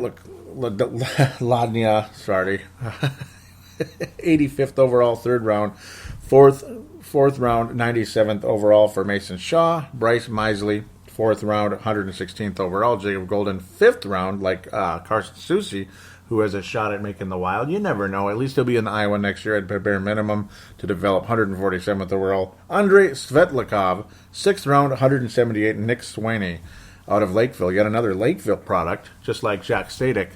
Ladnia, sorry. 85th overall, 3rd round. Fourth round, 97th overall for Mason Shaw. Bryce Misley, 4th round, 116th overall. Jacob Golden, 5th round, like Carson Soucy, who has a shot at making the Wild. You never know. At least he'll be in Iowa next year at bare minimum to develop. 147th overall. Andrei Svetlakov, 6th round, 178. Nick Swaney out of Lakeville. You got another Lakeville product, just like Jack Sadek.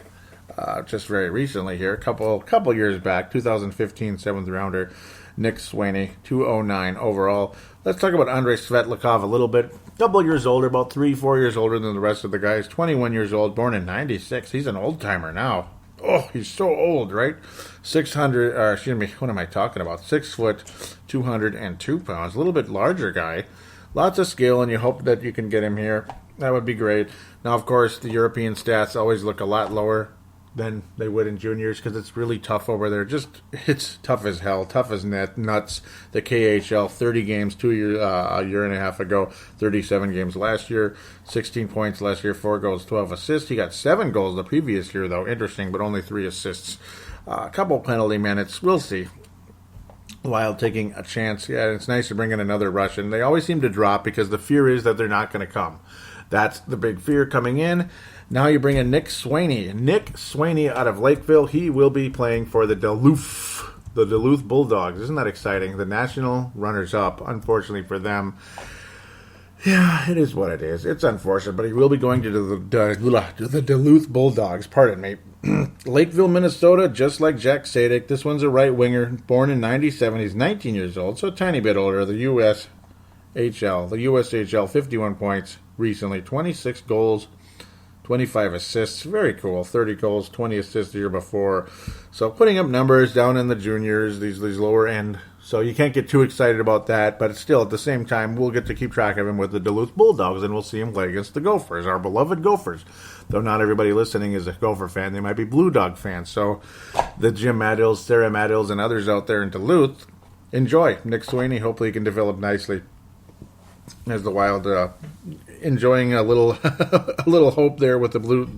Just very recently here, a couple years back, 2015 7th rounder. Nick Swaney, 209 overall. Let's talk about Andrei Svetlakov a little bit. Couple years older, about 3-4 years older than the rest of the guys. 21 years old, born in 96. He's an old-timer now. Oh, he's so old, right? 6 foot, 202 pounds. A little bit larger guy. Lots of skill, and you hope that you can get him here. That would be great. Now, of course, the European stats always look a lot lower than they would in juniors because it's really tough over there. It's tough as hell, tough as nuts. The KHL, 30 games a year and a half ago, 37 games last year, 16 points last year, 4 goals, 12 assists. He got 7 goals the previous year, though. Interesting, but only 3 assists. A couple penalty minutes. We'll see. Wild taking a chance. Yeah, it's nice to bring in another Russian. They always seem to drop because the fear is that they're not going to come. That's the big fear coming in. Now you bring in Nick Swaney. Nick Swaney out of Lakeville. He will be playing for the Duluth Bulldogs. Isn't that exciting? The national runners-up, unfortunately for them. Yeah, it is what it is. It's unfortunate, but he will be going to the Duluth Bulldogs. Pardon me. Lakeville, Minnesota, just like Jack Sadek. This one's a right winger, born in 97. He's 19 years old, so a tiny bit older. The USHL, 51 points recently, 26 goals. 25 assists, very cool. 30 goals, 20 assists the year before. So putting up numbers down in the juniors, these lower end. So you can't get too excited about that, but still at the same time, we'll get to keep track of him with the Duluth Bulldogs, and we'll see him play against the Gophers, our beloved Gophers. Though not everybody listening is a Gopher fan, they might be Blue Dog fans. So the Jim Maddills, Sarah Maddills, and others out there in Duluth, enjoy. Nick Swaney, hopefully he can develop nicely as the Wild enjoying a little a little hope there with the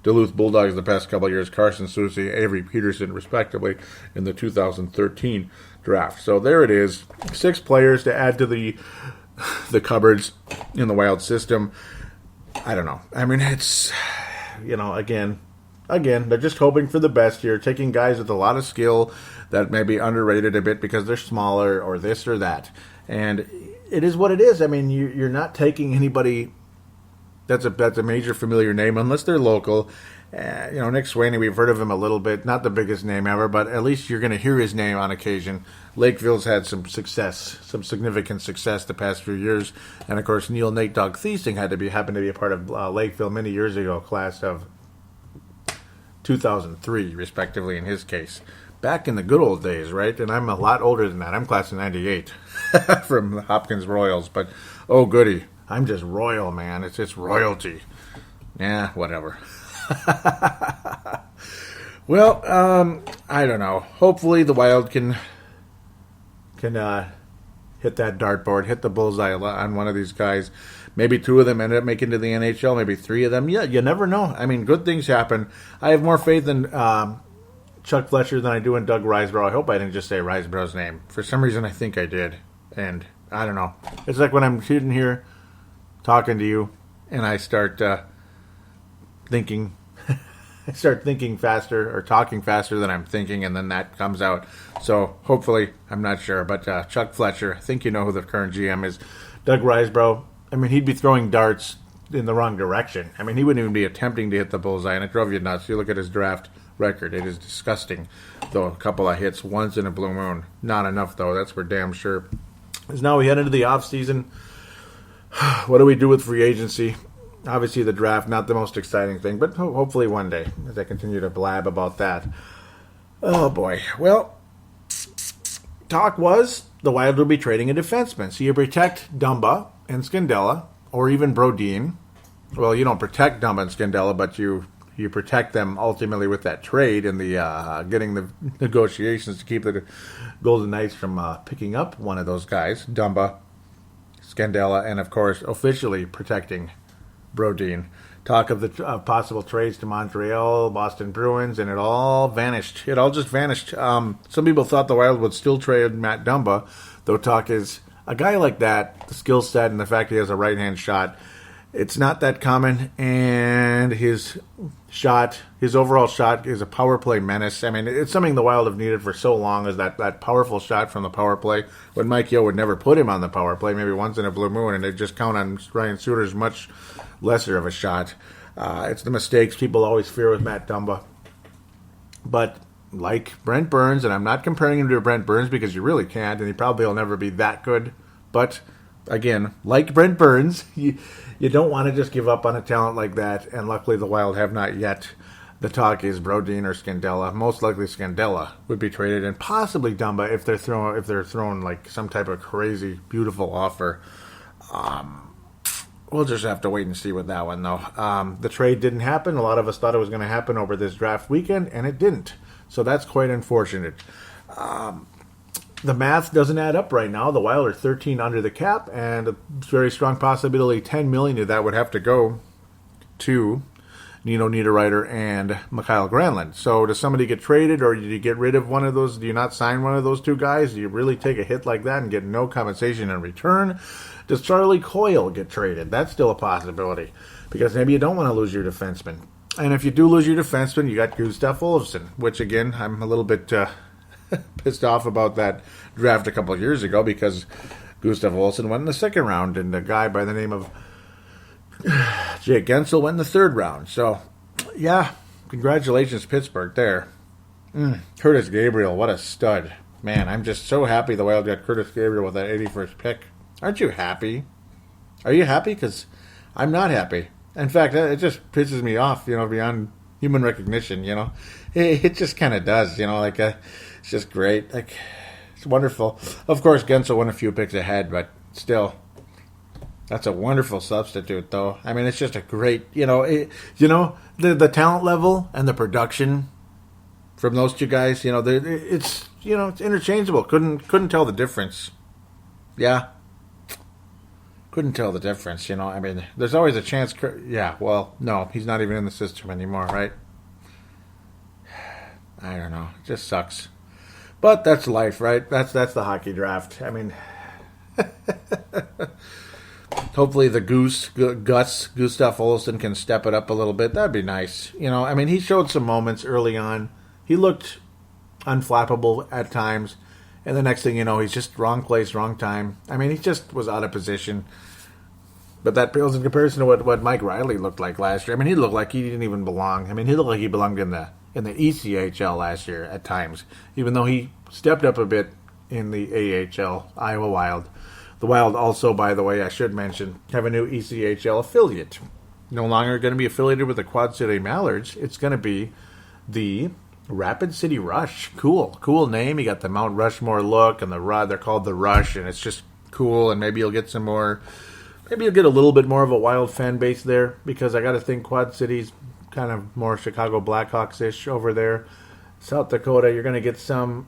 Duluth Bulldogs the past couple of years. Carson Soucy, Avery Peterson, respectively, in the 2013 draft. So there it is. 6 players to add to the the cupboards in the Wild system. I don't know. I mean, it's, again, they're just hoping for the best here, taking guys with a lot of skill that may be underrated a bit because they're smaller or this or that. And it is what it is. I mean, you're not taking anybody that's a major familiar name unless they're local. Nick Swaney, we've heard of him a little bit. Not the biggest name ever, but at least you're going to hear his name on occasion. Lakeville's had some significant success the past few years. And, of course, Neil Nate Dog Thiesing happened to be a part of Lakeville many years ago, class of 2003, respectively, in his case. Back in the good old days, right? And I'm a lot older than that. I'm class of 98 from the Hopkins Royals. But, oh, goody. I'm just royal, man. It's just royalty. Yeah, whatever. Well, I don't know. Hopefully the Wild can hit that dartboard, hit the bullseye on one of these guys. Maybe two of them end up making to the NHL, maybe three of them. Yeah, you never know. I mean, good things happen. I have more faith in Chuck Fletcher than I do in Doug Risebrough. I hope I didn't just say Riseborough's name. For some reason, I think I did. And I don't know. It's like when I'm sitting here talking to you and I start thinking faster or talking faster than I'm thinking, and then that comes out. So hopefully, I'm not sure, but Chuck Fletcher, I think you know who the current GM is. Doug Risebrough, I mean, he'd be throwing darts in the wrong direction. I mean, he wouldn't even be attempting to hit the bullseye, and it drove you nuts. You look at his draft record, it is disgusting. Though a couple of hits, once in a blue moon. Not enough, though, that's for damn sure. As now we head into the offseason, what do we do with free agency? Obviously, the draft, not the most exciting thing, but hopefully one day, as I continue to blab about that. Oh, boy. Well, talk was the Wild will be trading a defenseman. So you protect Dumba and Scandella, or even Brodin. Well, you don't protect Dumba and Scandella, but you protect them ultimately with that trade and the getting the negotiations to keep the Golden Knights from picking up one of those guys, Dumba, Scandella, and, of course, officially protecting Brodin. Talk of the possible trades to Montreal, Boston Bruins, and it all vanished. It all just vanished. Some people thought the Wild would still trade Matt Dumba, though talk is a guy like that, the skill set and the fact he has a right-hand shot, it's not that common, and his overall shot is a power play menace. I mean, it's something the Wild have needed for so long, is that powerful shot from the power play, when Mike Yeo would never put him on the power play, maybe once in a blue moon, and they'd just count on Ryan Suter's much lesser of a shot. It's the mistakes people always fear with Matt Dumba. But like Brent Burns, and I'm not comparing him to Brent Burns because you really can't, and he probably will never be that good, but again, like Brent Burns, you don't want to just give up on a talent like that, and luckily the Wild have not yet. The talk is Brodin or Scandella. Most likely Scandella would be traded, and possibly Dumba if they're thrown like some type of crazy, beautiful offer. We'll just have to wait and see with that one, though. The trade didn't happen. A lot of us thought it was going to happen over this draft weekend, and it didn't. So that's quite unfortunate. The math doesn't add up right now. The Wild are 13 under the cap, and a very strong possibility $10 million of that would have to go to Nino Niederreiter and Mikhail Granlund. So does somebody get traded, or do you get rid of one of those? Do you not sign one of those two guys? Do you really take a hit like that and get no compensation in return? Does Charlie Coyle get traded? That's still a possibility, because maybe you don't want to lose your defenseman. And if you do lose your defenseman, you got Gustav Olofsson, which, again, I'm a little bit pissed off about that draft a couple of years ago, because Gustav Olofsson went in the second round, and a guy by the name of Jake Gensel went in the third round. So, yeah, congratulations, Pittsburgh, there. Curtis Gabriel, what a stud. Man, I'm just so happy the Wild got Curtis Gabriel with that 81st pick. Aren't you happy? Are you happy? Because I'm not happy. In fact, it just pisses me off, beyond human recognition, It just kind of does, it's just great. Like, it's wonderful. Of course, Gensel went a few picks ahead, but still, that's a wonderful substitute, though. I mean, it's just a great, the talent level and the production from those two guys, it's interchangeable. Couldn't tell the difference. Yeah. Couldn't tell the difference, I mean, there's always a chance. Yeah, well, no, he's not even in the system anymore, right? I don't know. It just sucks. But that's life, right? That's the hockey draft. I mean, Hopefully the Gustav Olsen can step it up a little bit. That'd be nice. I mean, he showed some moments early on. He looked unflappable at times. And the next thing you know, he's just wrong place, wrong time. I mean, he just was out of position. But that pales in comparison to what Mike Riley looked like last year. I mean, he looked like he didn't even belong. I mean, he looked like he belonged in the ECHL last year at times, even though he stepped up a bit in the AHL, Iowa Wild. The Wild also, by the way, I should mention, have a new ECHL affiliate. No longer going to be affiliated with the Quad City Mallards. It's going to be the Rapid City Rush. Cool name. You got the Mount Rushmore look, and they're called the Rush, and it's just cool. And maybe you'll get maybe you'll get a little bit more of a Wild fan base there, because I got to think Quad City's kind of more Chicago Blackhawks-ish over there. South Dakota, you're going to get some.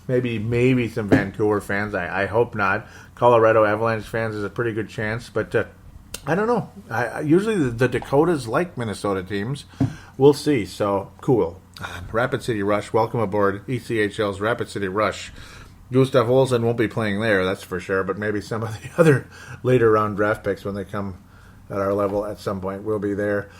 Maybe some Vancouver fans. I hope not. Colorado Avalanche fans is a pretty good chance, but I don't know. Usually the Dakotas like Minnesota teams. We'll see. So, cool. Rapid City Rush, welcome aboard ECHL's Rapid City Rush. Gustav Olsen won't be playing there, that's for sure, but maybe some of the other later round draft picks when they come at our level at some point will be there.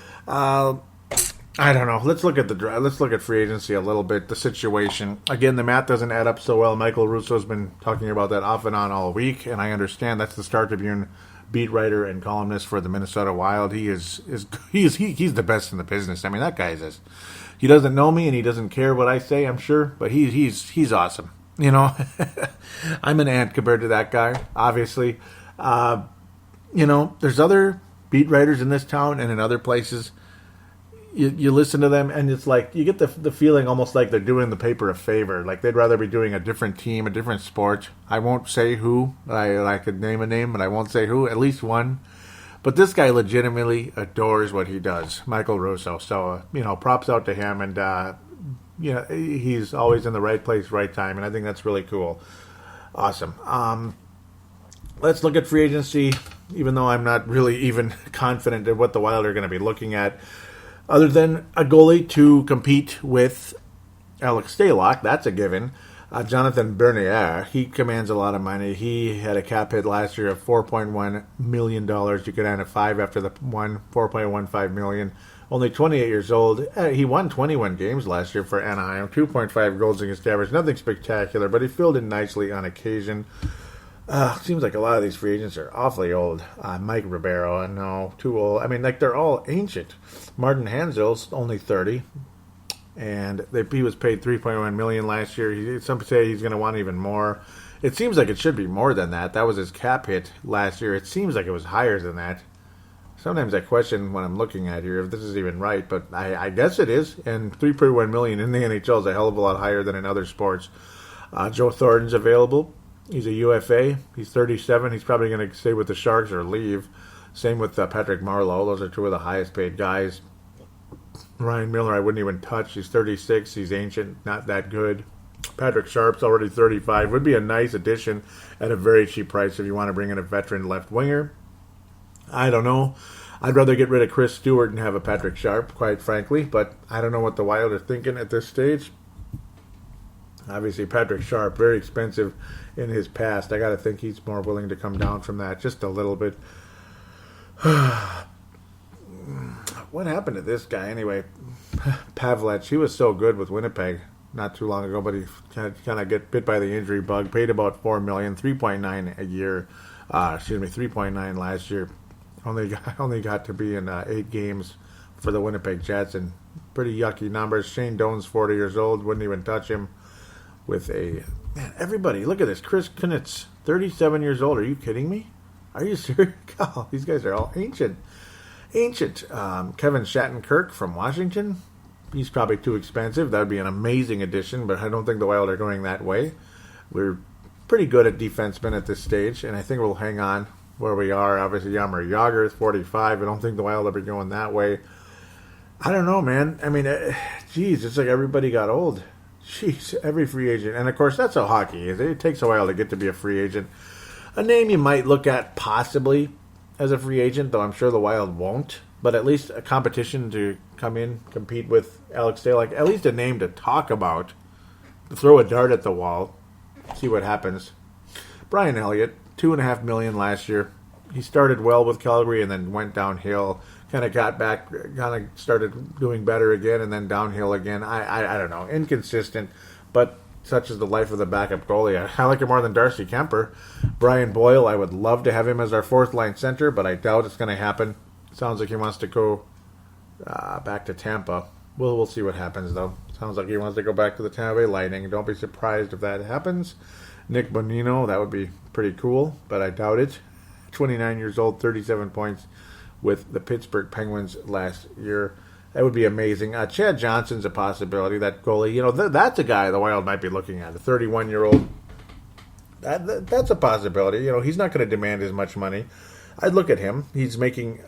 I don't know. Let's look at let's look at free agency a little bit. The situation again, the math doesn't add up so well. Michael Russo's been talking about that off and on all week, and I understand that's the Star Tribune beat writer and columnist for the Minnesota Wild. He's the best in the business. I mean, that guy is. He doesn't know me and he doesn't care what I say, I'm sure, but he's awesome. I'm an ant compared to that guy. Obviously, there's other beat writers in this town and in other places. You listen to them, and it's like you get the feeling almost like they're doing the paper a favor. Like they'd rather be doing a different team, a different sport. I won't say who. I could name a name, but I won't say who. At least one. But this guy legitimately adores what he does, Michael Russo. So, props out to him. And, he's always in the right place, right time. And I think that's really cool. Awesome. Let's look at free agency, even though I'm not really even confident of what the Wild are going to be looking at. Other than a goalie to compete with Alex Stalock, that's a given. Jonathan Bernier, he commands a lot of money. He had a cap hit last year of $4.1 million. You could add a 5 after the one, $4.15 million. Only 28 years old. He won 21 games last year for Anaheim. 2.5 goals against average. Nothing spectacular, but he filled in nicely on occasion. Seems like a lot of these free agents are awfully old. Mike Ribeiro, no, too old. I mean, they're all ancient. Martin Hanzel's only 30, and he was paid $3.1 million last year. Some say he's going to want even more. It seems like it should be more than that. That was his cap hit last year. It seems like it was higher than that. Sometimes I question when I'm looking at here if this is even right, but I guess it is. And $3.1 million in the NHL is a hell of a lot higher than in other sports. Joe Thornton's available. He's a UFA. He's 37. He's probably going to stay with the Sharks or leave. Same with Patrick Marleau. Those are two of the highest paid guys. Ryan Miller, I wouldn't even touch. He's 36. He's ancient. Not that good. Patrick Sharp's already 35. Would be a nice addition at a very cheap price if you want to bring in a veteran left winger. I don't know. I'd rather get rid of Chris Stewart and have a Patrick Sharp, quite frankly. But I don't know what the Wild are thinking at this stage. Obviously, Patrick Sharp, very expensive in his past. I got to think he's more willing to come down from that just a little bit. What happened to this guy anyway? Pavlech, he was so good with Winnipeg not too long ago, but he kind of get bit by the injury bug. Paid about $4 million, 3.9 a year. 3.9 last year. Only got to be in 8 games for the Winnipeg Jets, and pretty yucky numbers. Shane Doan's 40 years old, wouldn't even touch him. Everybody, look at this. Chris Kunitz, 37 years old. Are you kidding me? Are you serious? God, these guys are all ancient. Kevin Shattenkirk from Washington. He's probably too expensive. That would be an amazing addition, but I don't think the Wild are going that way. We're pretty good at defensemen at this stage, and I think we'll hang on where we are. Obviously, Jaromir Jagr is 45. I don't think the Wild will be going that way. I don't know, man. I mean, it's like everybody got old. Jeez, every free agent. And, of course, that's how hockey is. It takes a while to get to be a free agent. A name you might look at possibly as a free agent, though I'm sure the Wild won't. But at least a competition to come in, compete with Alex Stalock. At least a name to talk about. Throw a dart at the wall. See what happens. Brian Elliott, $2.5 million last year. He started well with Calgary and then went downhill. Kind of got back, kind of started doing better again, and then downhill again. I don't know, inconsistent, but such is the life of the backup goalie. I like him more than Darcy Kemper. Brian Boyle, I would love to have him as our fourth line center, but I doubt it's going to happen. Sounds like he wants to go back to Tampa. We'll see what happens, though. Sounds like he wants to go back to the Tampa Bay Lightning. Don't be surprised if that happens. Nick Bonino, that would be pretty cool, but I doubt it. 29 years old, 37 points with the Pittsburgh Penguins last year. That would be amazing. Chad Johnson's a possibility, that goalie. That's a guy the Wild might be looking at, a 31-year-old. That's a possibility. He's not going to demand as much money. I'd look at him. He's making,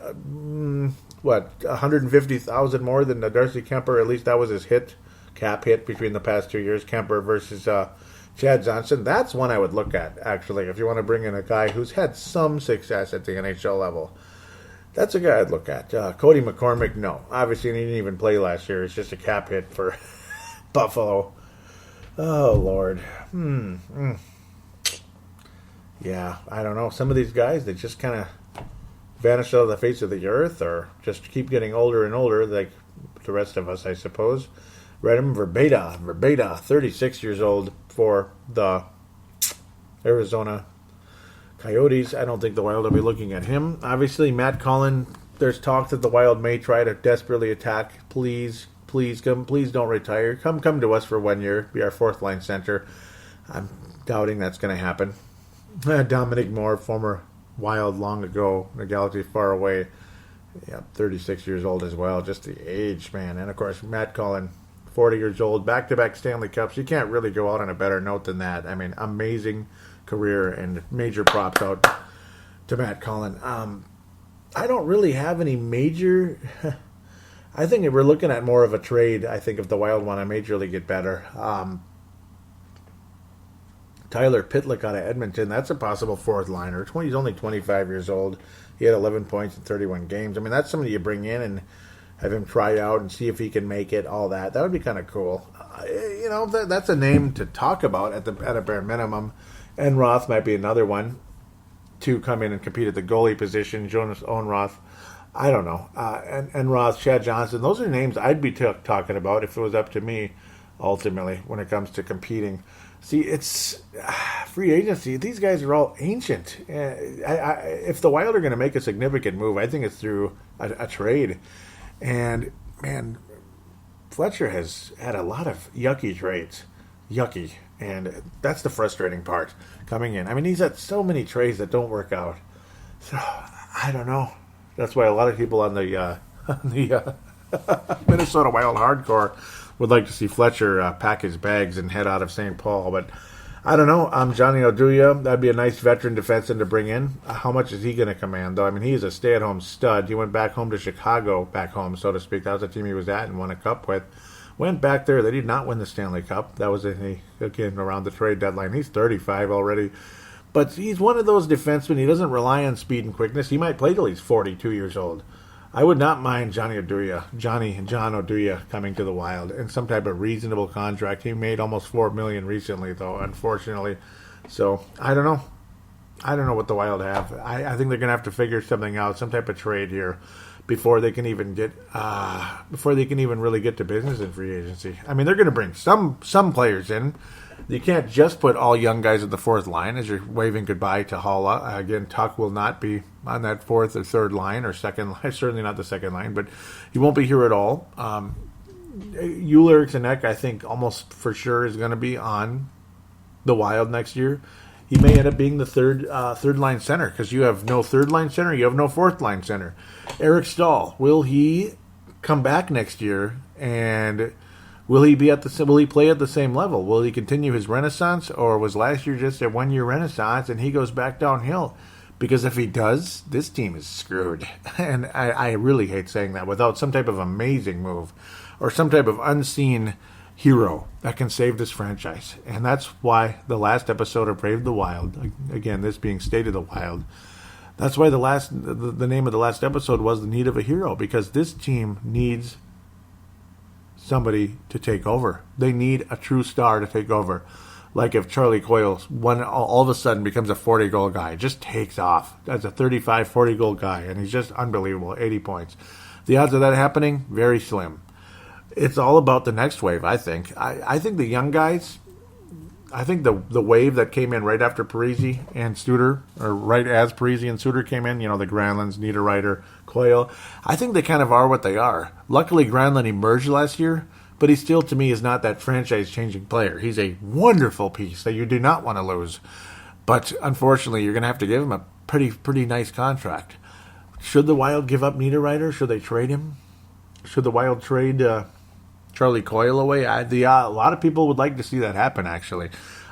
$150,000 more than Darcy Kemper. At least that was his cap hit between the past 2 years, Kemper versus Chad Johnson. That's one I would look at, actually, if you want to bring in a guy who's had some success at the NHL level. That's a guy I'd look at. Cody McCormick, no. Obviously, he didn't even play last year. It's just a cap hit for Buffalo. Oh, Lord. Yeah, I don't know. Some of these guys, they just kind of vanish out of the face of the earth or just keep getting older and older, like the rest of us, I suppose. Radim Verbata, 36 years old for the Arizona Coyotes. I don't think the Wild will be looking at him. Obviously, Matt Cullen, there's talk that the Wild may try to desperately attack. Please come. Please don't retire. Come to us for 1 year. Be our fourth line center. I'm doubting that's going to happen. Dominic Moore, former Wild long ago, in a galaxy far away. Yeah, 36 years old as well. Just the age, man. And, of course, Matt Cullen, 40 years old, back-to-back Stanley Cups. You can't really go out on a better note than that. I mean, amazing career, and major props out to Matt Cullen. I don't really have any major... I think if we're looking at more of a trade, I think if the Wild want to majorly get better. Tyler Pitlick out of Edmonton, that's a possible fourth liner. He's only 25 years old. He had 11 points in 31 games. I mean, that's somebody you bring in and have him try out and see if he can make it, all that. That would be kind of cool. That's a name to talk about at a bare minimum. And Roth might be another one to come in and compete at the goalie position. Jonas Onroth, I don't know. And Roth, Chad Johnson, those are names I'd be talking about if it was up to me, ultimately, when it comes to competing. See, it's free agency. These guys are all ancient. If the Wild are going to make a significant move, I think it's through a trade. And, man, Fletcher has had a lot of yucky trades. Yucky. And that's the frustrating part coming in. I mean, he's had so many trades that don't work out. So, I don't know. That's why a lot of people on the Minnesota Wild hardcore would like to see Fletcher pack his bags and head out of St. Paul. But I don't know. Johnny Oduya, that'd be a nice veteran defenseman to bring in. How much is he going to command, though? I mean, he is a stay-at-home stud. He went back home to Chicago, back home, so to speak. That was the team he was at and won a cup with. Went back there. They did not win the Stanley Cup. That was, again, around the trade deadline. He's 35 already. But he's one of those defensemen. He doesn't rely on speed and quickness. He might play till he's 42 years old. I would not mind John Oduya coming to the Wild in some type of reasonable contract. He made almost $4 million recently, though, unfortunately. So, I don't know. I don't know what the Wild have. I think they're going to have to figure something out, some type of trade here, before they can even really get to business in free agency. I mean, they're going to bring some players in. You can't just put all young guys at the fourth line as you're waving goodbye to Haula. Again, Tuck will not be on that fourth or third line or second line, certainly not the second line, but he won't be here at all. Euler Tanek, I think, almost for sure is going to be on the Wild next year. He may end up being the third line center because you have no third line center, you have no fourth line center. Eric Stahl, will he come back next year and will he play at the same level? Will he continue his renaissance, or was last year just a 1 year renaissance and he goes back downhill? Because if he does, this team is screwed. And I really hate saying that, without some type of amazing move or some type of unseen hero that can save this franchise. And that's why the last episode of Brave the Wild, again, this being State of the Wild, that's why the name of the last episode was The Need of a Hero, because this team needs somebody to take over. They need a true star to take over. like if Charlie Coyle all of a sudden becomes a 40-goal guy, just takes off as a 35, 40-goal guy, and he's just unbelievable, 80 points. The odds of that happening, very slim. It's all about the next wave, I think. I think the young guys, I think the wave that came in right after Parisi and Suter, or right as Parisi and Suter came in, the Granlunds, Niederreiter, Coyle, I think they kind of are what they are. Luckily, Granlund emerged last year, but he still, to me, is not that franchise-changing player. He's a wonderful piece that you do not want to lose. But unfortunately, you're going to have to give him a pretty nice contract. Should the Wild give up Niederreiter? Should they trade him? Should the Wild trade Charlie Coyle away? A lot of people would like to see that happen, actually.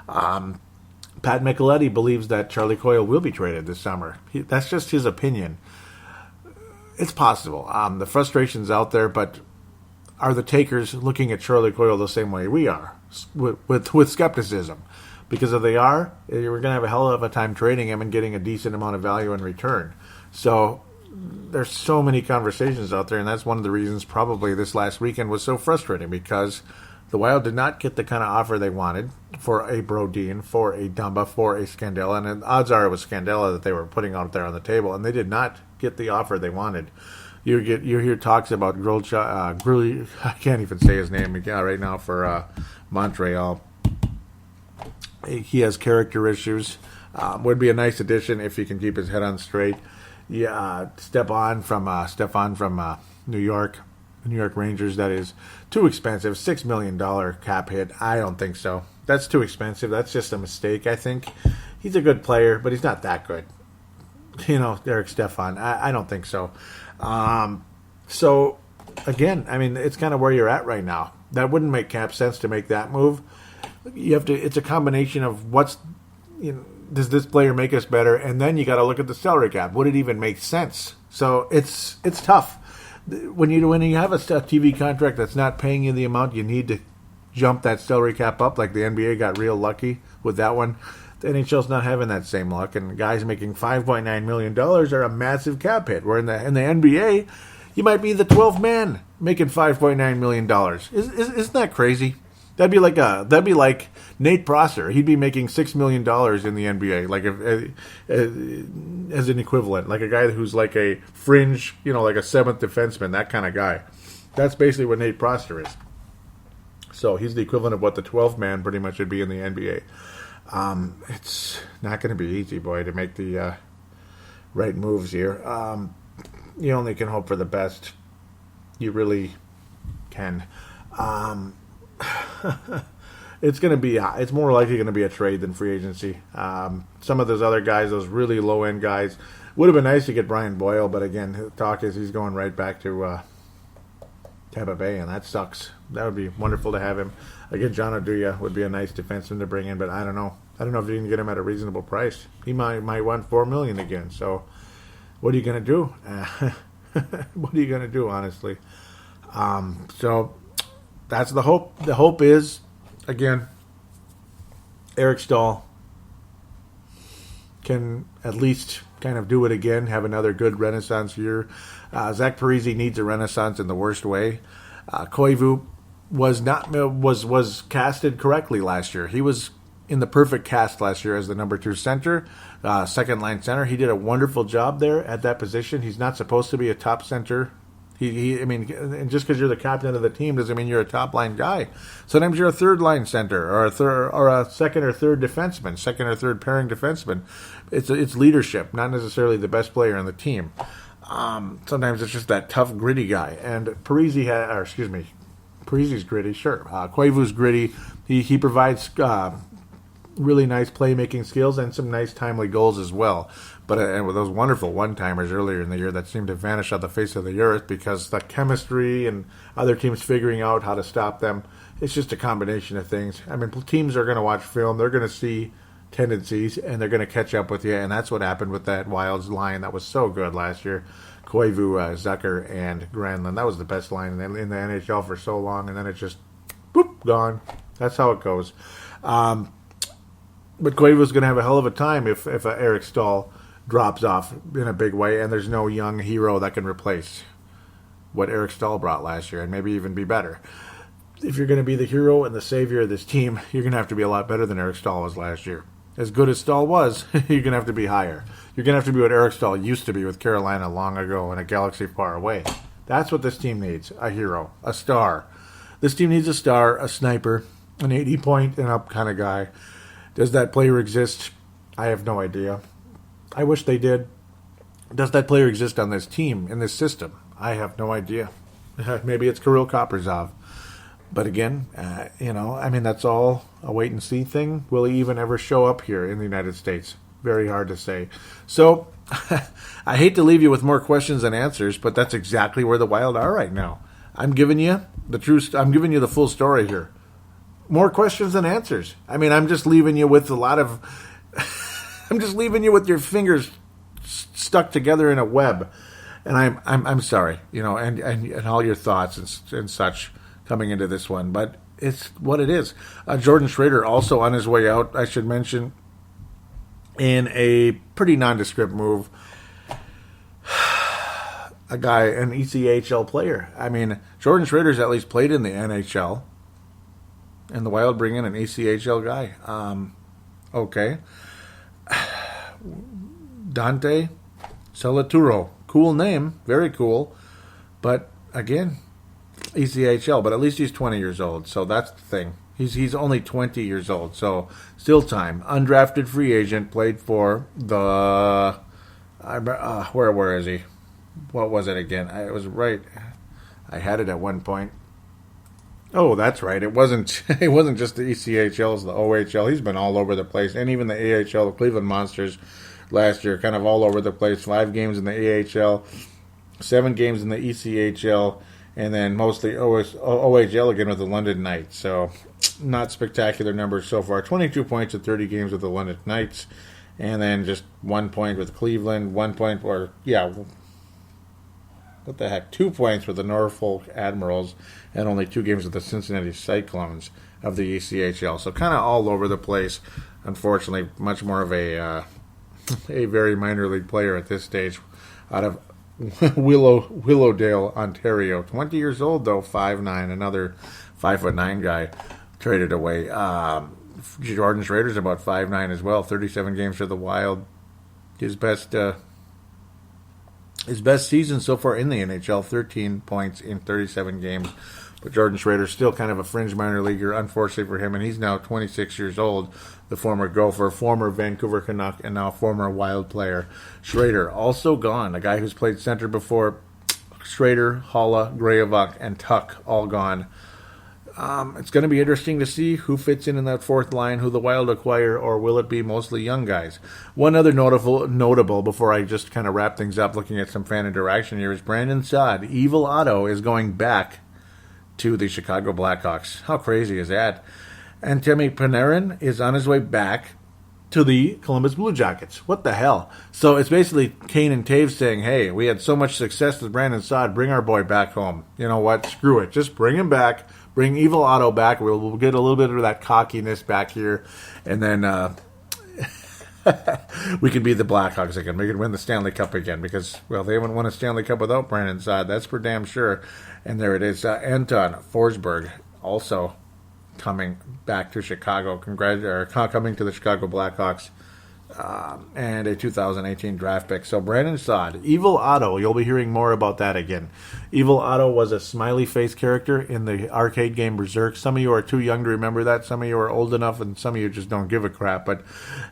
Pat Micheletti believes that Charlie Coyle will be traded this summer. That's just his opinion. It's possible. The frustration's out there, but are the takers looking at Charlie Coyle the same way we are, with skepticism? Because if they are, we're going to have a hell of a time trading him and getting a decent amount of value in return. So there's so many conversations out there, and that's one of the reasons probably this last weekend was so frustrating, because the Wild did not get the kind of offer they wanted for a Brodin, for a Dumba, for a Scandella, and the odds are it was Scandella that they were putting out there on the table, and they did not get the offer they wanted. You hear talks about Grully, I can't even say his name right now, for Montreal. He has character issues. Would be a nice addition if he can keep his head on straight. Yeah, Stefan from New York Rangers. That is too expensive. $6 million cap hit. I don't think so. That's too expensive. That's just a mistake. I think he's a good player, but he's not that good. Eric Stefan. I don't think so. So again, I mean, it's kind of where you're at right now. That wouldn't make cap sense to make that move. You have to. It's a combination of does this player make us better? And then you got to look at the salary cap. Would it even make sense? So it's tough. When you have a TV contract that's not paying you the amount you need to jump that salary cap up, like the NBA got real lucky with that one. The NHL's not having that same luck, and guys making $5.9 million are a massive cap hit. Where in the NBA, you might be the 12th man making $5.9 million. Isn't that crazy? That'd be like Nate Prosser. He'd be making $6 million in the NBA, like as an equivalent, like a guy who's like a fringe, like a seventh defenseman, that kind of guy. That's basically what Nate Prosser is. So he's the equivalent of what the 12th man pretty much should be in the NBA. It's not going to be easy, boy, to make the right moves here. You only can hope for the best. You really can. It's going to be. It's more likely going to be a trade than free agency. Some of those other guys, those really low end guys, would have been nice to get Brian Boyle, but again, the talk is he's going right back to Tampa Bay, and that sucks. That would be wonderful to have him. Again, John Oduya would be a nice defenseman to bring in, but I don't know. I don't know if you can get him at a reasonable price. He might want $4 million again. So, what are you going to do? What are you going to do, honestly? So that's the hope. The hope is, again, Eric Stahl can at least kind of do it again, have another good renaissance year. Zach Parise needs a renaissance in the worst way. Koivu was casted correctly last year. He was in the perfect cast last year as the number 2 center, second line center. He did a wonderful job there at that position. He's not supposed to be a top center. And just because you're the captain of the team doesn't mean you're a top line guy. Sometimes you're a third line center or a second or third defenseman, second or third pairing defenseman. It's leadership, not necessarily the best player on the team. Sometimes it's just that tough, gritty guy. And Parise's gritty, sure. Koivu's gritty. He provides really nice playmaking skills and some nice timely goals as well. But and with those wonderful one-timers earlier in the year that seemed to vanish off the face of the earth because the chemistry and other teams figuring out how to stop them, it's just a combination of things. I mean, teams are going to watch film. They're going to see tendencies, and they're going to catch up with you. And that's what happened with that Wilds line that was so good last year. Koivu, Zucker, and Granlund. That was the best line in the NHL for so long, and then it's just, whoop, gone. That's how it goes. But Koivu's going to have a hell of a time if Eric Stahl drops off in a big way, and there's no young hero that can replace what Eric Stahl brought last year, and maybe even be better. if you're going to be the hero and the savior of this team, you're going to have to be a lot better than Eric Stahl was last year. As good as Stahl was, you're going to have to be higher. You're going to have to be what Eric Stahl used to be with Carolina long ago in a galaxy far away. That's what this team needs, a hero, a star. This team needs a star, a sniper, an 80-point and up kind of guy. Does that player exist? I have no idea. I wish they did. Does that player exist on this team, in this system? I have no idea. Maybe it's Kirill Kaprizov. But again, that's all a wait-and-see thing. Will he even ever show up here in the United States? Very hard to say. So, I hate to leave you with more questions than answers, but that's exactly where the Wild are right now. I'm giving you I'm giving you the full story here. More questions than answers. I'm just leaving you with a lot of... I'm just leaving you with your fingers stuck together in a web. And I'm sorry, and all your thoughts and such coming into this one, but it's what it is. Jordan Schrader also on his way out, I should mention, in a pretty nondescript move. An ECHL player. Jordan Schrader's at least played in the NHL, and the Wild bring in an ECHL guy. Okay. Dante Celaturo. Cool name. Very cool. But, again, ECHL. But at least he's 20 years old. So that's the thing. He's only 20 years old. So still time. Undrafted free agent. Played for the... where is he? What was it again? I was right. I had it at one point. Oh, that's right. It wasn't just the ECHL, it's the OHL. He's been all over the place. And even the AHL, the Cleveland Monsters last year, kind of all over the place. 5 games in the AHL, 7 games in the ECHL, and then mostly OHL again with the London Knights. So, not spectacular numbers so far. 22 points in 30 games with the London Knights, and then just 1 point with Cleveland, 1 point, 2 points with the Norfolk Admirals, and only 2 games with the Cincinnati Cyclones of the ECHL. So kind of all over the place. Unfortunately, much more of a very minor league player at this stage out of Willowdale, Ontario. 20 years old, though, 5'9", another 5'9" guy traded away. Jordan Schrader's about 5'9" as well, 37 games for the Wild. His best season so far in the NHL, 13 points in 37 games. But Jordan Schrader's still kind of a fringe minor leaguer, unfortunately for him, and he's now 26 years old, the former Gopher, former Vancouver Canuck, and now former Wild player. Schrader, also gone. A guy who's played center before. Schrader, Holla, Grayovac, and Tuck, all gone. It's going to be interesting to see who fits in that fourth line, who the Wild acquire, or will it be mostly young guys? One other notable before I just kind of wrap things up, looking at some fan interaction here, is Brandon Saad. Evil Otto is going back to the Chicago Blackhawks. How crazy is that? And Temi Panarin is on his way back to the Columbus Blue Jackets. What the hell? So it's basically Kane and Taves saying, hey, we had so much success with Brandon Saad, bring our boy back home. You know what? Screw it. Just bring him back. Bring Evil Otto back. We'll get a little bit of that cockiness back here. And then we can be the Blackhawks again. We can win the Stanley Cup again because, well, they haven't won a Stanley Cup without Brandon Saad. That's for damn sure. And there it is. Anton Forsberg also coming back to Chicago. Coming to the Chicago Blackhawks. And a 2018 draft pick. So Brandon Saad, Evil Otto, you'll be hearing more about that again. Evil Otto was a smiley face character in the arcade game Berserk. Some of you are too young to remember that. Some of you are old enough, and some of you just don't give a crap. But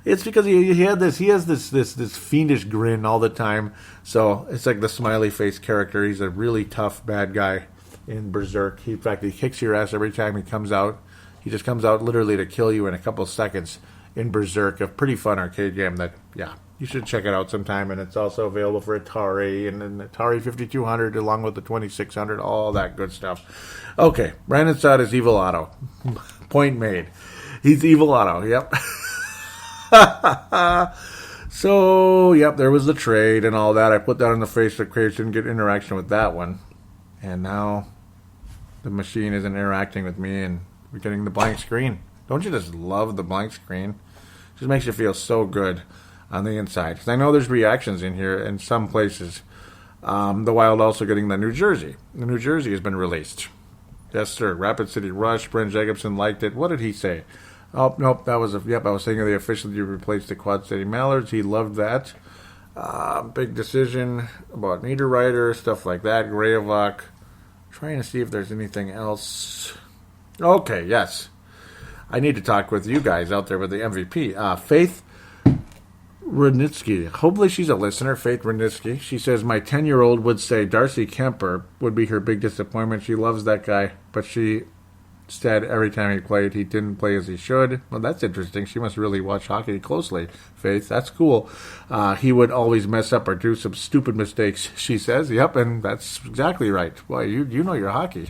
it's because he has this fiendish grin all the time. So it's like the smiley face character. He's a really tough bad guy in Berserk. In fact, he kicks your ass every time he comes out. He just comes out literally to kill you in a couple of seconds. In Berserk, a pretty fun arcade game that, you should check it out sometime. And it's also available for Atari and an Atari 5200 along with the 2600, all that good stuff. Okay, Brandon Saad is Evil Otto. Point made. He's Evil Otto, yep. So, there was the trade and all that. I put that on the Facebook page, didn't get interaction with that one. And now the machine isn't interacting with me and we're getting the blank screen. Don't you just love the blank screen? Just makes you feel so good on the inside. Because I know there's reactions in here in some places. The Wild also getting the New Jersey. The New Jersey has been released. Yes, sir. Rapid City Rush. Brent Jacobson liked it. What did he say? Oh, nope. That was I was thinking they officially replaced the Quad City Mallards. He loved that. Big decision about Niederreiter, stuff like that. Grayovac. Trying to see if there's anything else. Okay, yes. I need to talk with you guys out there with the MVP. Faith Rudnitsky. Hopefully she's a listener, Faith Rudnitsky. She says, my 10-year-old would say Darcy Kemper would be her big disappointment. She loves that guy, but she said every time he played, he didn't play as he should. Well, that's interesting. She must really watch hockey closely, Faith. That's cool. He would always mess up or do some stupid mistakes, she says. Yep, and that's exactly right. Boy, you know your hockey.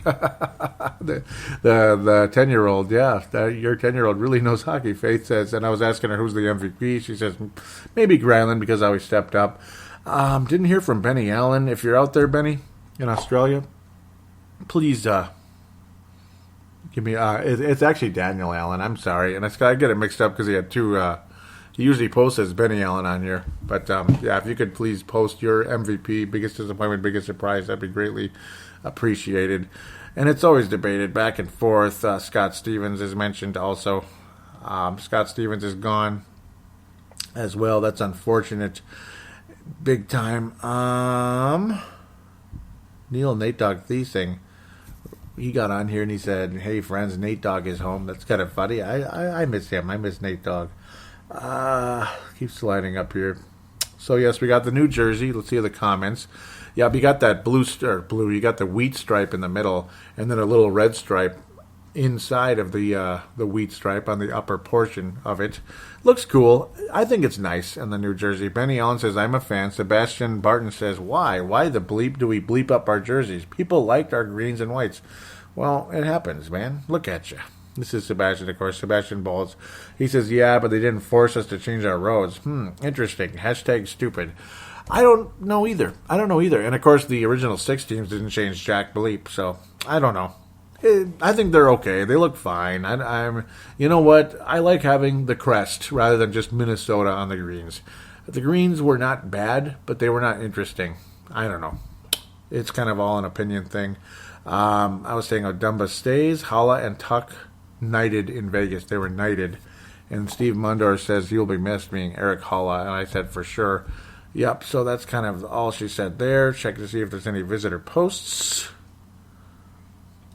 the 10-year-old, your 10-year-old really knows hockey, Faith says. And I was asking her who's the MVP. She says maybe Granlund because I always stepped up. Didn't hear from Benny Allen. If you're out there, Benny, in Australia, please give me. It's actually Daniel Allen. I'm sorry, and I get it mixed up because he had two. He usually posts as Benny Allen on here, but if you could please post your MVP, biggest disappointment, biggest surprise, that'd be greatly appreciated. And it's always debated back and forth. Scott Stevens is mentioned also. Scott Stevens is gone as well. That's unfortunate, big time. Neil Nate Dogg Thiesing. He got on here and he said, hey, friends, Nate Dogg is home. That's kind of funny. I miss him. I miss Nate Dogg. Keep sliding up here. So, yes, we got the New Jersey. Let's see the comments. Yeah, we got that blue. You got the wheat stripe in the middle and then a little red stripe inside of the wheat stripe on the upper portion of it. Looks cool. I think it's nice in the New Jersey. Benny Allen says, I'm a fan. Sebastian Barton says, why? Why the bleep do we bleep up our jerseys? People liked our greens and whites. Well, it happens, man. Look at you. This is Sebastian, of course. Sebastian Balls. He says, yeah, but they didn't force us to change our roads. Interesting. Hashtag stupid. I don't know either. And, of course, the original 6 teams didn't change Jack Bleep, so I don't know. I think they're okay. They look fine. You know what? I like having the crest rather than just Minnesota on the greens. The greens were not bad, but they were not interesting. I don't know. It's kind of all an opinion thing. I was saying Dumba stays. Hala and Tuck knighted in Vegas. They were knighted. And Steve Mundor says, you'll be missed, being Eric Hala. And I said, for sure. Yep, so that's kind of all she said there. Check to see if there's any visitor posts.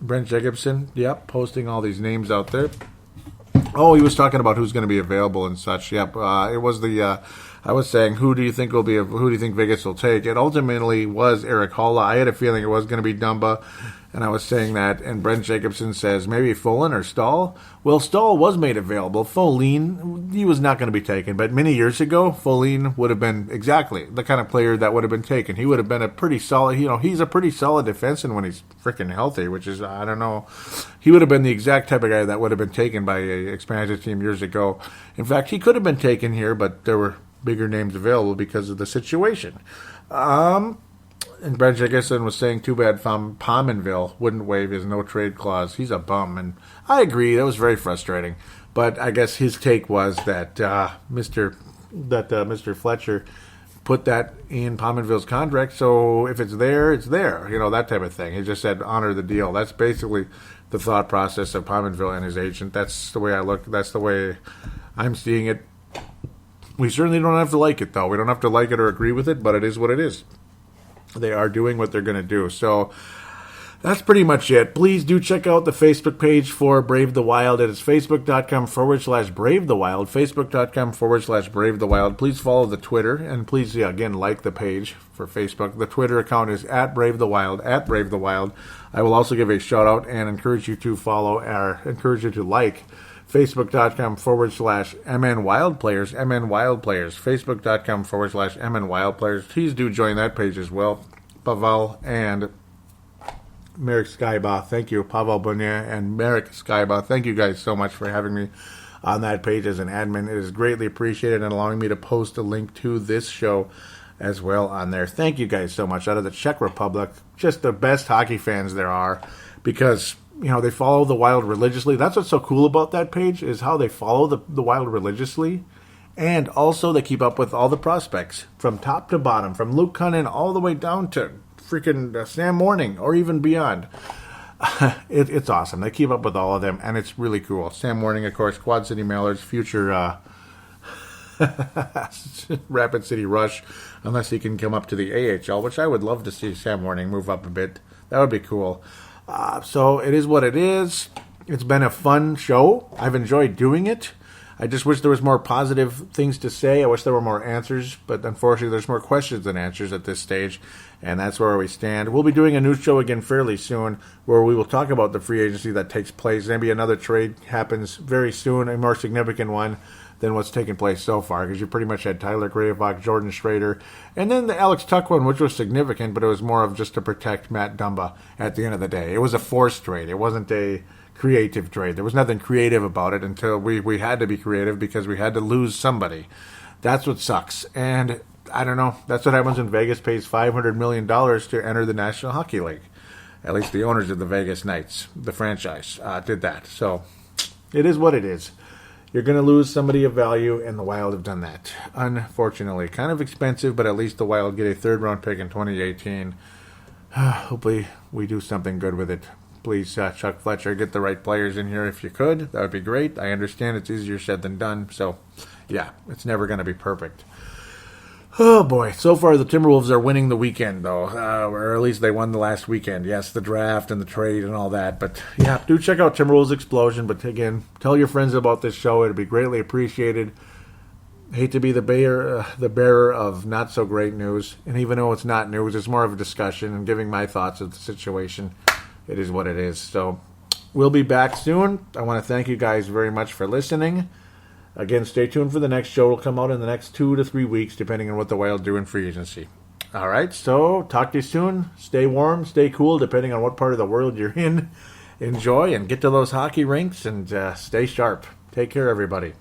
Brent Jacobson, yep, posting all these names out there. Oh, he was talking about who's going to be available and such. Yep, it was I was saying, who do you think Vegas will take? It ultimately was Eric Hala. I had a feeling it was going to be Dumba, and I was saying that. And Brent Jacobson says maybe Folin or Stahl. Well, Stahl was made available. Folin, he was not going to be taken, but many years ago, Folin would have been exactly the kind of player that would have been taken. He would have been a pretty solid. He's a pretty solid defenseman when he's freaking healthy, which is I don't know. He would have been the exact type of guy that would have been taken by a expansion team years ago. In fact, he could have been taken here, but there were bigger names available because of the situation. And Brent Jacobson was saying, too bad Pominville wouldn't waive his no-trade clause. He's a bum, and I agree. That was very frustrating. But I guess his take was that Mr. Fletcher put that in Pominville's contract, so if it's there, it's there. That type of thing. He just said, honor the deal. That's basically the thought process of Pominville and his agent. That's the way I look. That's the way I'm seeing it. We certainly don't have to like it, though. We don't have to like it or agree with it, but it is what it is. They are doing what they're going to do. So that's pretty much it. Please do check out the Facebook page for Brave the Wild. It is facebook.com/Brave the Wild, facebook.com/Brave the Wild. Please follow the Twitter, and please, again, like the page for Facebook. The Twitter account is @Brave the Wild, @Brave the Wild. I will also give a shout-out and encourage you to like facebook.com/MN Wild Players, facebook.com/MN Wild Players. Please do join that page as well. Pavel and Merrick Skybaugh, thank you. Pavel Bonnier and Merrick Skybaugh, thank you guys so much for having me on that page as an admin. It is greatly appreciated and allowing me to post a link to this show as well on there. Thank you guys so much. Out of the Czech Republic, just the best hockey fans there are, because they follow the Wild religiously. That's what's so cool about that page, is how they follow the Wild religiously. And also they keep up with all the prospects from top to bottom, from Luke Cunnin all the way down to freaking Sam Morning or even beyond. It's awesome. They keep up with all of them, and it's really cool. Sam Warning, of course, Quad City Mailers, future Rapid City Rush, unless he can come up to the AHL, which I would love to see Sam Warning move up a bit. That would be cool. So it is what it is. It's been a fun show. I've enjoyed doing it. I just wish there was more positive things to say. I wish there were more answers, but unfortunately there's more questions than answers at this stage, and that's where we stand. We'll be doing a new show again fairly soon where we will talk about the free agency that takes place. Maybe another trade happens very soon, a more significant one than what's taken place so far, because you pretty much had Tyler Gravelock, Jordan Schrader, and then the Alex Tuck one, which was significant, but it was more of just to protect Matt Dumba at the end of the day. It was a forced trade. It wasn't a creative trade. There was nothing creative about it until we had to be creative because we had to lose somebody. That's what sucks. And I don't know. That's what happens when Vegas pays $500 million to enter the National Hockey League. At least the owners of the Vegas Knights, the franchise, did that. So it is what it is. You're going to lose somebody of value, and the Wild have done that. Unfortunately. Kind of expensive, but at least the Wild get a third-round pick in 2018. Hopefully we do something good with it. Please, Chuck Fletcher, get the right players in here if you could. That would be great. I understand it's easier said than done. So, yeah, it's never going to be perfect. Oh, boy. So far, the Timberwolves are winning the weekend, though. Or at least they won the last weekend. Yes, the draft and the trade and all that. But, yeah, do check out Timberwolves Explosion. But, again, tell your friends about this show. It would be greatly appreciated. Hate to be the bearer of not-so-great news. And even though it's not news, it's more of a discussion and giving my thoughts of the situation. It is what it is. So we'll be back soon. I want to thank you guys very much for listening. Again, stay tuned for the next show. It'll come out in the next 2 to 3 weeks, depending on what the Wild do in free agency. All right, so talk to you soon. Stay warm, stay cool, depending on what part of the world you're in. Enjoy and get to those hockey rinks and stay sharp. Take care, everybody.